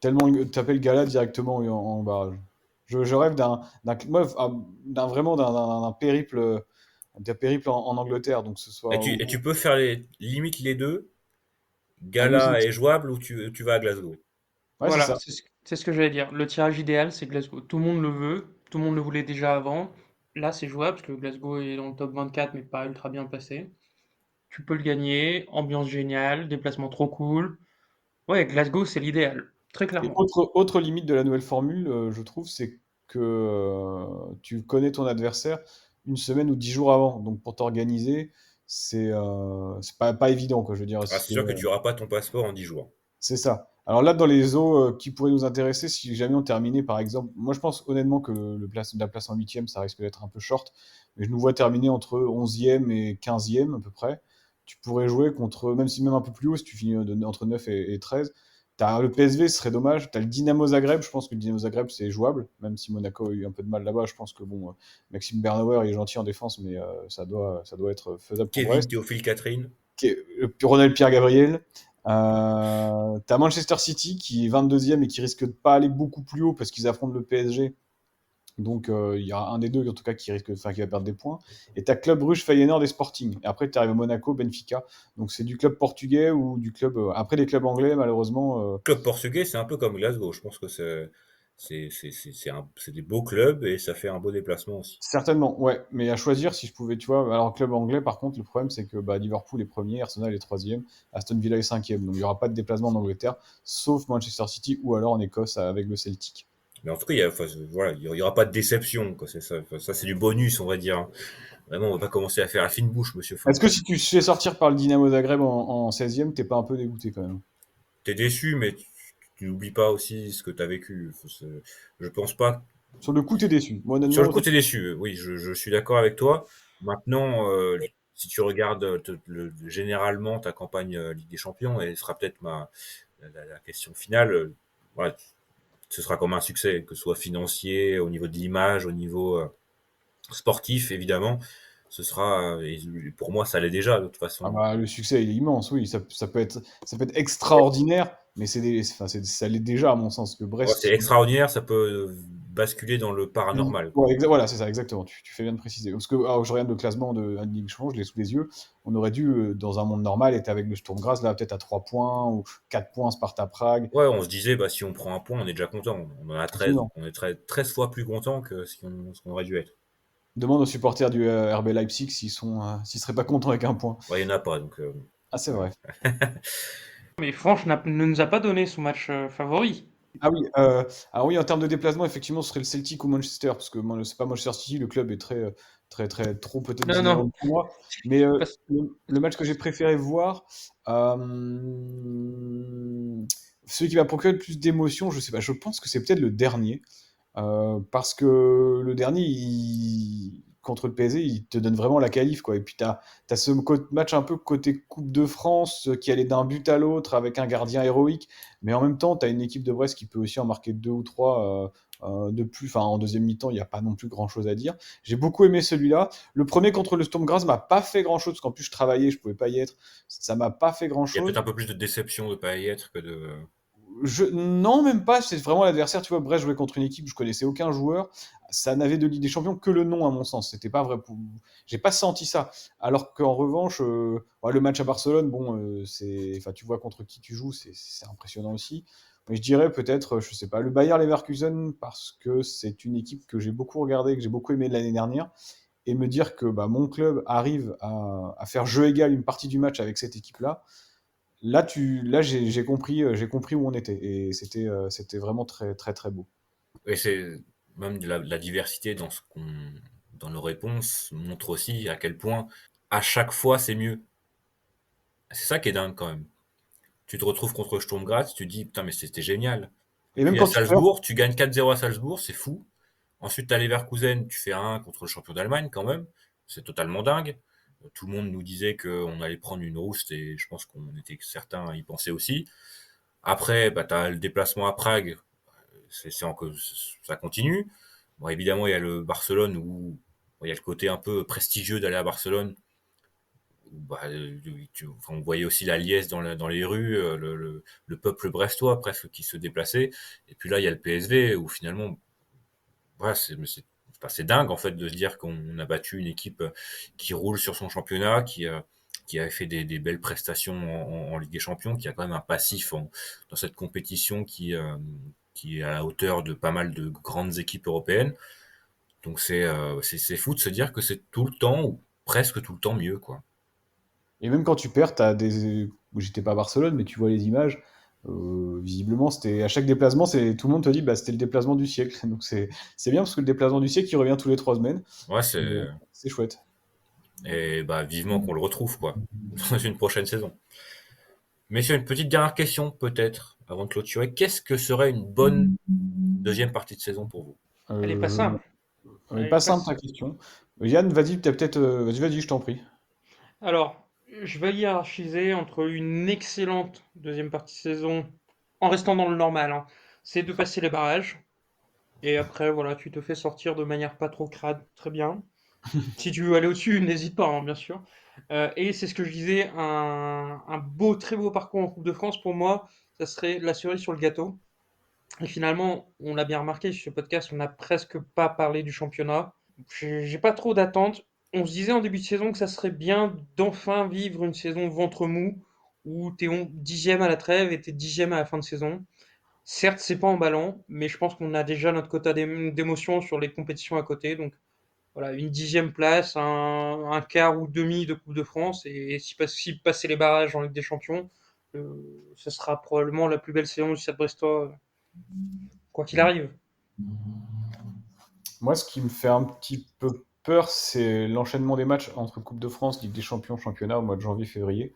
S7: tellement taper le gala directement en barrage. Je rêve d'un périple, en Angleterre, donc ce soit
S2: Et tu peux faire limite les deux.
S7: à
S2: Gala
S7: Lucy.
S2: est jouable ou tu vas à Glasgow.
S7: Ouais, c'est
S6: Voilà,
S7: ça.
S6: c'est ce que j'allais dire. Le tirage idéal, c'est Glasgow. Tout le monde le veut, tout le monde le voulait déjà avant. Là, c'est jouable parce que Glasgow est dans le top 24, mais pas ultra bien placé. Tu peux le gagner, ambiance géniale, déplacement trop cool. Ouais, Glasgow, c'est l'idéal, très
S7: Et
S6: clairement.
S7: autre limite de la nouvelle formule, je trouve, c'est que tu connais ton adversaire une semaine ou 10 jours avant. Donc pour t'organiser, c'est pas évident, quoi. Je veux dire,
S2: Ah, c'est sûr que tu n'auras pas ton passeport en 10 jours.
S7: c'est ça. Alors là, dans les eaux qui pourraient nous intéresser, si jamais on terminait, par exemple, moi je pense honnêtement que la place en huitième, ça risque d'être un peu short, mais je nous vois terminer entre 11e et 15e à peu près. Tu pourrais jouer contre, même un peu plus haut, si tu finis entre 9 et 13. T'as le PSV, ce serait dommage. T'as le Dynamo Zagreb, je pense que le Dynamo Zagreb c'est jouable, même si Monaco a eu un peu de mal là-bas. Je pense que bon, Maxime Bernauer il est gentil en défense, mais ça doit être faisable pour
S2: Kevin,
S7: Brest.
S2: Théophile, Catherine.
S7: Ronald Pierre-Gabriel. T'as Manchester City qui est 22e et qui risque de pas aller beaucoup plus haut parce qu'ils affrontent le PSG. Donc il y a un des deux en tout cas qui va perdre des points. Et t'as Club Brugge, Feyenoord et Sporting. Et après tu arrives à Monaco, Benfica. Donc c'est du club portugais ou du club. Après les clubs anglais malheureusement.
S2: Club portugais, c'est un peu comme Glasgow. Je pense que c'est des beaux clubs et ça fait un beau déplacement aussi.
S7: Certainement, ouais. Mais à choisir, si je pouvais, tu vois. Alors, club anglais, par contre, le problème, c'est que Liverpool est premier, Arsenal est troisième, Aston Villa est cinquième. Donc, il n'y aura pas de déplacement en Angleterre, sauf Manchester City ou alors en Écosse avec le Celtic.
S2: Mais en tout cas, voilà, il y aura pas de déception, quoi. C'est ça, ça c'est du bonus, on va dire. Vraiment, on va pas commencer à faire la fine bouche, monsieur
S7: Est-ce que
S2: Fofana.
S7: si tu te fais sortir par le Dynamo Zagreb en 16e, t'es pas un peu dégoûté quand même?
S2: T'es déçu, mais tu n'oublies pas aussi ce que t'as vécu. Je pense pas.
S7: Sur le coup, t'es déçu. Moi,
S2: Sur le
S7: honnêtement,
S2: coup, t'es déçu. Oui, je suis d'accord avec toi. Maintenant, si tu regardes généralement ta campagne Ligue des Champions, et ce sera peut-être la question finale, voilà, ce sera comme un succès, que ce soit financier, au niveau de l'image, au niveau sportif, évidemment. Et pour moi, ça l'est déjà, de toute
S7: ah
S2: façon.
S7: bah, le succès, il est immense, oui. Ça peut être extraordinaire, mais ça l'est déjà, à mon sens. Que
S2: Ouais,
S7: Brest,
S2: c'est extraordinaire, ça peut basculer dans le paranormal, quoi.
S7: ouais, voilà, c'est ça, exactement. Tu fais bien de préciser. Parce que je regarde le classement de la Ligue des Champions, je l'ai sous les yeux. On aurait dû, dans un monde normal, être avec le Sturm Graz, là, peut-être à 3 points ou 4 points, Sparta Prague.
S2: Ouais, on se disait, bah, si on prend un point, on est déjà content. On en a 13, donc
S7: Absolument.
S2: on est 13 fois plus content que ce qu'on aurait dû être.
S7: Demande aux supporters du RB Leipzig s'ils seraient pas contents avec un point.
S2: Ouais, il n'y en a pas, donc
S7: Ah, c'est
S2: voilà.
S7: vrai.
S6: Mais Franche ne nous a pas donné son match favori.
S7: Ah oui, alors oui, en termes de déplacement, effectivement, ce serait le Celtic ou Manchester, parce que moi, c'est pas Manchester City, le club est trop peut-être
S6: Non, non.
S7: généreux pour moi. Mais
S6: Parce-
S7: le match que j'ai préféré voir, euh, celui qui m'a procuré le plus d'émotions, je sais pas, je pense que c'est peut-être le dernier. Parce que le dernier, contre le PSG, il te donne vraiment la qualif, quoi. Et puis, t'as ce match un peu côté Coupe de France qui allait d'un but à l'autre avec un gardien héroïque. Mais en même temps, t'as une équipe de Brest qui peut aussi en marquer deux ou trois de plus. Enfin, en deuxième mi-temps, il n'y a pas non plus grand-chose à dire. J'ai beaucoup aimé celui-là. Le premier contre le Sturm Graz m'a pas fait grand-chose, parce qu'en plus, je travaillais, je pouvais pas y être. Ça m'a pas fait
S2: Il y a peut-être
S7: grand-chose.
S2: un peu plus de déception de ne pas y être que de.
S7: Non, même pas. C'est vraiment l'adversaire. Tu vois, Brest jouait contre une équipe, je connaissais aucun joueur. Ça n'avait de Ligue des Champions que le nom, à mon sens. C'était pas vrai. J'ai pas senti ça. Alors qu'en revanche, ouais, le match à Barcelone, bon, enfin, tu vois contre qui tu joues, c'est impressionnant aussi. Mais je dirais peut-être, je sais pas, le Bayer Leverkusen parce que c'est une équipe que j'ai beaucoup regardée, que j'ai beaucoup aimé l'année dernière, et me dire que mon club arrive à faire jeu égal une partie du match avec cette équipe-là. Là, j'ai compris où on était et c'était vraiment très très très beau.
S2: Et c'est même la diversité dans nos réponses montre aussi à quel point à chaque fois c'est mieux. C'est ça qui est dingue quand même. Tu te retrouves contre Sturm Graz, tu te dis putain mais c'était génial. Et
S7: Et même
S2: puis à
S7: quand tu perds,
S2: Salzbourg, tu gagnes 4-0 à Salzbourg, c'est fou. Ensuite, tu as Leverkusen, tu fais 1 contre le champion d'Allemagne quand même. C'est totalement dingue. Tout le monde nous disait qu'on allait prendre une rouste et je pense qu'on était certains à y penser aussi. Après, bah, tu as le déplacement à Prague, ça continue. Bon, évidemment, il y a le Barcelone où il y a le côté un peu prestigieux d'aller à Barcelone enfin, on voyait aussi la liesse dans les rues, le peuple brestois presque qui se déplaçait. Et puis là, il y a le PSV où finalement, voilà, c'est dingue en fait de se dire qu'on a battu une équipe qui roule sur son championnat, qui a fait des belles prestations en Ligue des Champions, qui a quand même un passif dans cette compétition qui est à la hauteur de pas mal de grandes équipes européennes. Donc c'est fou de se dire que c'est tout le temps ou presque tout le temps mieux, quoi.
S7: Et même quand tu perds, t'as des. J'étais pas à Barcelone, mais tu vois les images. Visiblement, c'était à chaque déplacement, tout le monde te dit bah c'était le déplacement du siècle. Donc c'est bien parce que le déplacement du siècle il revient tous les 3 semaines.
S2: Ouais,
S7: C'est chouette.
S2: et bah vivement qu'on le retrouve, quoi, dans une prochaine saison. Messieurs, une petite dernière question peut-être avant de clôturer. Qu'est-ce que serait une bonne deuxième partie de saison pour vous?
S6: Elle est pas
S7: Euh,
S6: simple.
S7: Elle
S6: Elle
S7: est
S6: est
S7: pas
S6: pas
S7: simple ta question. Yann, vas-y, t'as peut-être. Vas-y, je t'en prie.
S6: Alors, je vais hiérarchiser entre une excellente deuxième partie de saison, en restant dans le normal, hein. C'est de passer les barrages. Et après, voilà, tu te fais sortir de manière pas trop crade, très bien. Si tu veux aller au-dessus, n'hésite pas, hein, bien sûr. Et c'est ce que je disais, un très beau parcours en Coupe de France, pour moi, ça serait la cerise sur le gâteau. Et finalement, on l'a bien remarqué sur ce podcast, on n'a presque pas parlé du championnat. J'ai pas trop d'attentes. On se disait en début de saison que ça serait bien d'enfin vivre une saison ventre mou, où t'es 10e à la trêve et t'es 10e à la fin de saison. Certes, c'est pas emballant, mais je pense qu'on a déjà notre quota d'émotions sur les compétitions à côté. Donc voilà, une 10e place, un quart ou demi de Coupe de France, et si passer les barrages en Ligue des Champions, ce sera probablement la plus belle saison du Stade Brestois, quoi qu'il arrive.
S7: Moi, ce qui me fait un petit peu peur, c'est l'enchaînement des matchs entre Coupe de France, Ligue des Champions, Championnat au mois de janvier-février,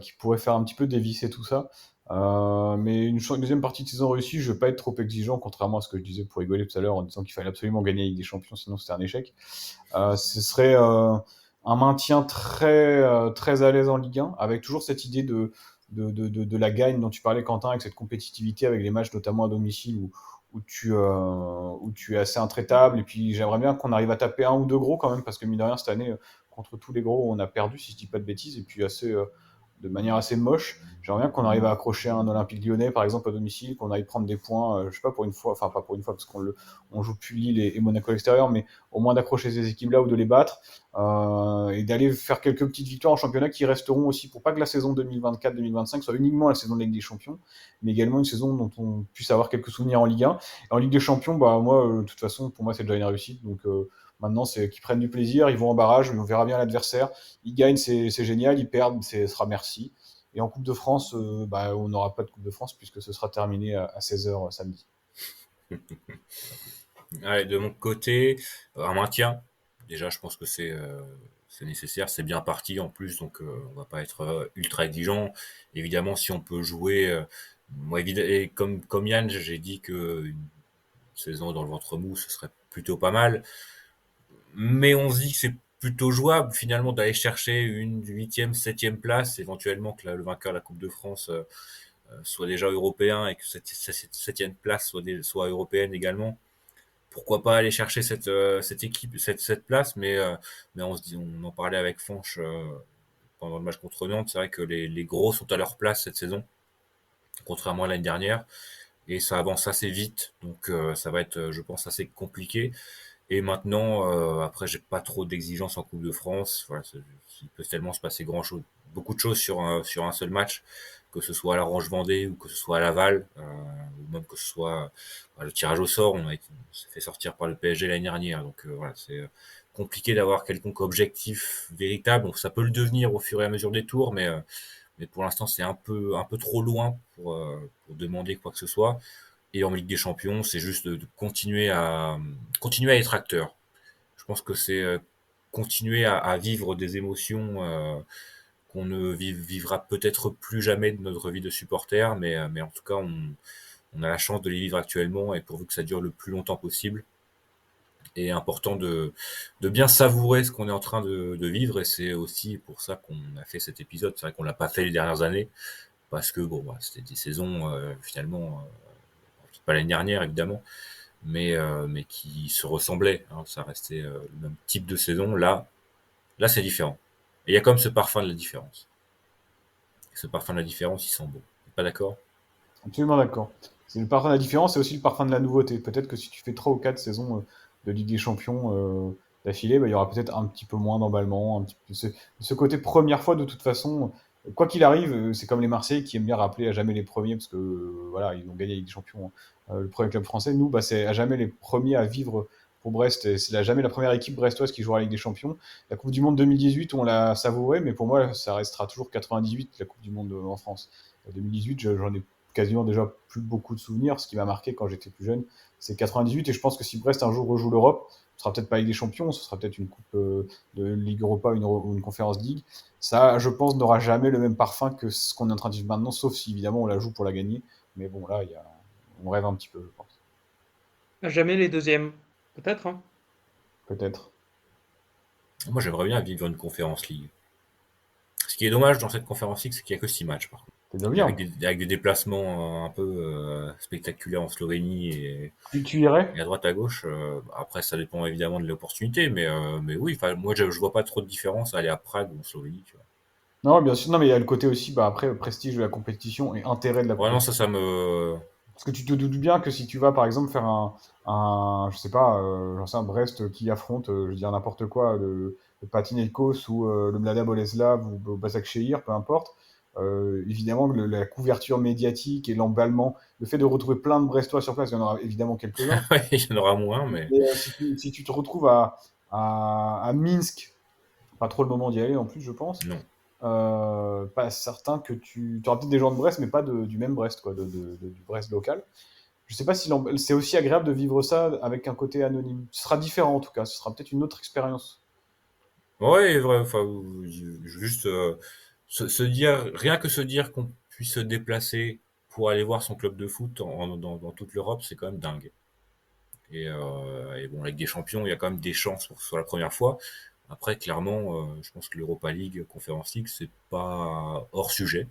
S7: qui pourrait faire un petit peu dévisser tout ça. Mais une deuxième partie de saison réussie, je ne vais pas être trop exigeant, contrairement à ce que je disais pour rigoler tout à l'heure en disant qu'il fallait absolument gagner la Ligue des Champions, sinon c'était un échec. Ce serait un maintien très à l'aise en Ligue 1, avec toujours cette idée de la gagne dont tu parlais, Quentin, avec cette compétitivité, avec les matchs notamment à domicile où tu es assez intraitable. Et puis j'aimerais bien qu'on arrive à taper un ou deux gros quand même, parce que mine de rien, cette année, contre tous les gros, on a perdu, si je dis pas de bêtises, et puis de manière assez moche. J'aimerais bien qu'on arrive à accrocher un Olympique Lyonnais, par exemple, à domicile, qu'on aille prendre des points, je sais pas, pour une fois, enfin pas pour une fois, parce on joue plus Lille et Monaco à l'extérieur, mais au moins d'accrocher ces équipes-là ou de les battre, et d'aller faire quelques petites victoires en championnat qui resteront aussi, pour pas que la saison 2024-2025 soit uniquement la saison de Ligue des Champions, mais également une saison dont on puisse avoir quelques souvenirs en Ligue 1. Et en Ligue des Champions, bah moi, de toute façon, pour moi, c'est déjà une réussite. Donc maintenant, c'est qu'ils prennent du plaisir, ils vont en barrage, on verra bien l'adversaire. Ils gagnent, c'est génial, ils perdent, ce sera merci. Et en Coupe de France, bah, on n'aura pas de Coupe de France puisque ce sera terminé à 16h samedi.
S2: Allez, de mon côté, un maintien. Déjà, je pense que c'est nécessaire, c'est bien parti en plus, donc on va pas être ultra exigeant. Évidemment, si on peut jouer, moi, et comme Yann, j'ai dit que une saison dans le ventre mou, ce serait plutôt pas mal. Mais on se dit que c'est plutôt jouable finalement d'aller chercher une huitième, septième place, éventuellement que le vainqueur de la Coupe de France soit déjà européen et que cette septième place soit européenne également. Pourquoi pas aller chercher cette équipe, cette place, mais on se dit, on en parlait avec Fanch pendant le match contre Nantes, c'est vrai que les gros sont à leur place cette saison, contrairement à l'année dernière, et ça avance assez vite, donc ça va être, je pense, assez compliqué. Et maintenant, après, j'ai pas trop d'exigences en Coupe de France. Voilà, il peut tellement se passer beaucoup de choses sur un seul match, que ce soit à la Roche-Vendée ou que ce soit à Laval, ou même que ce soit le tirage au sort. On s'est fait sortir par le PSG l'année dernière, donc voilà, c'est compliqué d'avoir quelconque objectif véritable. Donc ça peut le devenir au fur et à mesure des tours, mais pour l'instant, c'est un peu trop loin pour demander quoi que ce soit. Et en Ligue des Champions, c'est juste de continuer à être acteur. Je pense que c'est continuer à vivre des émotions qu'on ne vivra peut-être plus jamais de notre vie de supporter, mais en tout cas, on a la chance de les vivre actuellement et pourvu que ça dure le plus longtemps possible. Et important de bien savourer ce qu'on est en train de vivre, et c'est aussi pour ça qu'on a fait cet épisode. C'est vrai qu'on l'a pas fait les dernières années, parce que bon, bah, c'était des saisons finalement, pas l'année dernière évidemment, mais qui se ressemblaient, hein. Ça restait le même type de saison. Là c'est différent. Et il y a comme ce parfum de la différence. Et ce parfum de la différence, il sent bon. Pas d'accord?
S7: Absolument d'accord. C'est le parfum de la différence, c'est aussi le parfum de la nouveauté. Peut-être que si tu fais 3 ou 4 saisons de Ligue des Champions d'affilée, bah, il y aura peut-être un petit peu moins d'emballement. Ce côté première fois, de toute façon, quoi qu'il arrive, c'est comme les Marseillais qui aiment bien rappeler à jamais les premiers, parce que voilà, ils ont gagné la Ligue des Champions, le premier club français. Nous, bah, c'est à jamais les premiers à vivre pour Brest. Et c'est jamais la première équipe brestoise qui jouera la Ligue des Champions. La Coupe du Monde 2018, on l'a savourée, mais pour moi, ça restera toujours 98, la Coupe du Monde en France. 2018, j'en ai quasiment déjà plus beaucoup de souvenirs. Ce qui m'a marqué quand j'étais plus jeune, c'est 98. Et je pense que si Brest un jour rejoue l'Europe, ce sera peut-être pas Ligue des Champions, ce sera peut-être une coupe de Ligue Europa ou une Conférence League. Ça, je pense, n'aura jamais le même parfum que ce qu'on est en train de vivre maintenant, sauf si évidemment on la joue pour la gagner. Mais bon, là, on rêve un petit peu, je pense.
S6: Jamais les deuxièmes. Peut-être, hein.
S7: Peut-être.
S2: Moi, j'aimerais bien vivre une Conférence League. Ce qui est dommage dans cette Conférence League, c'est qu'il n'y a que 6 matchs, par contre.
S7: C'est déjà bien.
S2: Avec des déplacements un peu spectaculaires en Slovénie et
S7: Tu irais?
S2: à droite à gauche. Après, ça dépend évidemment de l'opportunité, mais oui, moi je vois pas trop de différence à aller à Prague ou en Slovénie. Tu vois.
S7: Non, bien sûr. Non, mais il y a le côté aussi, bah, après, prestige de la compétition et intérêt de la
S2: Ouais, non,
S7: compétition.
S2: ça me.
S7: Parce que tu te doutes bien que si tu vas, par exemple, faire je sais pas, j'en sais un Brest qui affronte, je veux dire n'importe quoi, le Panathinaikos ou le Mlada Boleslav ou Başakşehir, peu importe, évidemment que la couverture médiatique et l'emballement, le fait de retrouver plein de Brestois sur place, il y en aura évidemment quelques-uns.
S2: Ouais, il y en aura moins, mais.
S7: Mais si tu te retrouves à Minsk, pas trop le moment d'y aller en plus, je pense.
S2: Non.
S7: Pas certain que tu auras peut-être des gens de Brest, mais pas du même Brest, quoi, du Brest local. Je sais pas si c'est aussi agréable de vivre ça avec un côté anonyme. Ce sera différent en tout cas, ce sera peut-être une autre expérience.
S2: Ouais, vrai, enfin, juste se dire, rien que se dire qu'on puisse se déplacer pour aller voir son club de foot dans toute l'Europe, c'est quand même dingue. Et bon, avec des champions, il y a quand même des chances pour que ce soit la première fois. Après, clairement, je pense que l'Europa League, Conference League, c'est pas hors sujet.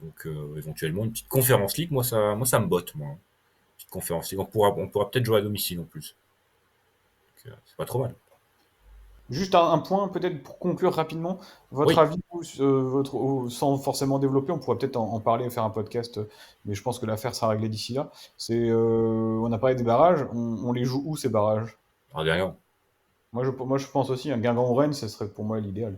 S2: Donc, éventuellement, une petite Conference League, moi, ça me botte, moi. Une petite Conference League. On pourra peut-être jouer à domicile en plus. Donc, c'est pas trop mal.
S7: Juste un point, peut-être pour conclure rapidement, votre
S2: Oui.
S7: avis, sans forcément développer, on pourrait peut-être en parler et faire un podcast, mais je pense que l'affaire sera réglée d'ici là. On a parlé des barrages, on les joue où ces barrages?
S2: Alors, derrière,
S7: Moi je pense aussi, un Guingamp ou Rennes, ce serait pour moi l'idéal.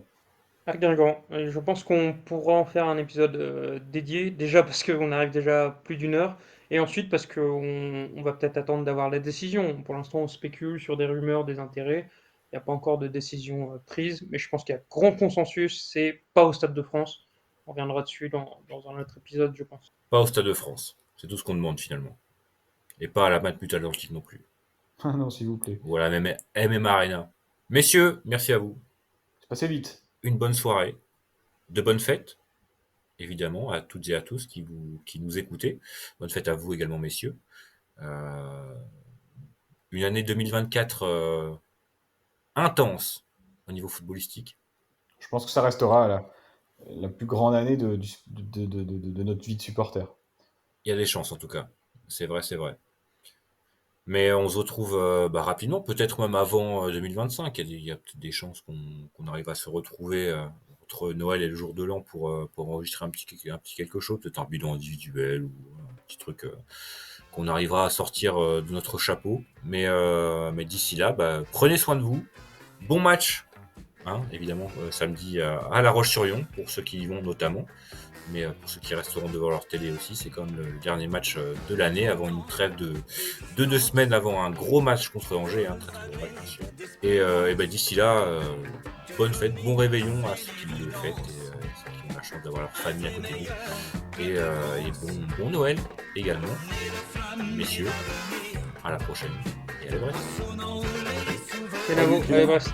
S6: À Guingamp. Et je pense qu'on pourra en faire un épisode dédié, déjà parce qu'on arrive déjà à plus d'une heure, et ensuite parce qu'on va peut-être attendre d'avoir la décision. Pour l'instant, on spécule sur des rumeurs, des intérêts. Il n'y a pas encore de décision prise, mais je pense qu'il y a grand consensus, c'est pas au Stade de France. On reviendra dessus dans un autre épisode, je pense.
S2: pas au Stade de France. C'est tout ce qu'on demande finalement. Et pas à la Matmut Atlantique non plus.
S7: Ah non, s'il vous plaît.
S2: Ou à la MMA Arena. Messieurs, merci à vous.
S7: C'est passé vite.
S2: Une bonne soirée. De bonnes fêtes, évidemment, à toutes et à tous qui nous écoutez. Bonne fête à vous également, messieurs. Une année 2024 intense au niveau footballistique.
S7: Je pense que ça restera la plus grande année de notre vie de supporter.
S2: Il y a des chances en tout cas. C'est vrai, c'est vrai. Mais on se retrouve rapidement, peut-être même avant 2025. Il y a peut-être des chances qu'on arrive à se retrouver entre Noël et le jour de l'an pour enregistrer un petit quelque chose, peut-être un bilan individuel ou un petit truc qu'on arrivera à sortir de notre chapeau. Mais d'ici là, prenez soin de vous. Bon match, hein, évidemment, samedi à La Roche-sur-Yon, pour ceux qui y vont notamment. Mais pour ceux qui resteront devant leur télé aussi, c'est quand même le dernier match de l'année avant une trêve de 2 semaines avant un gros match contre Angers, hein, très très gros match bien sûr. Et d'ici là, bonne fête, bon réveillon à ceux qui le fêtent et ceux qui ont la chance d'avoir leur famille à côté d'eux. Et bon Noël également, messieurs. À la prochaine et à la Brest.
S6: Allez, Brest.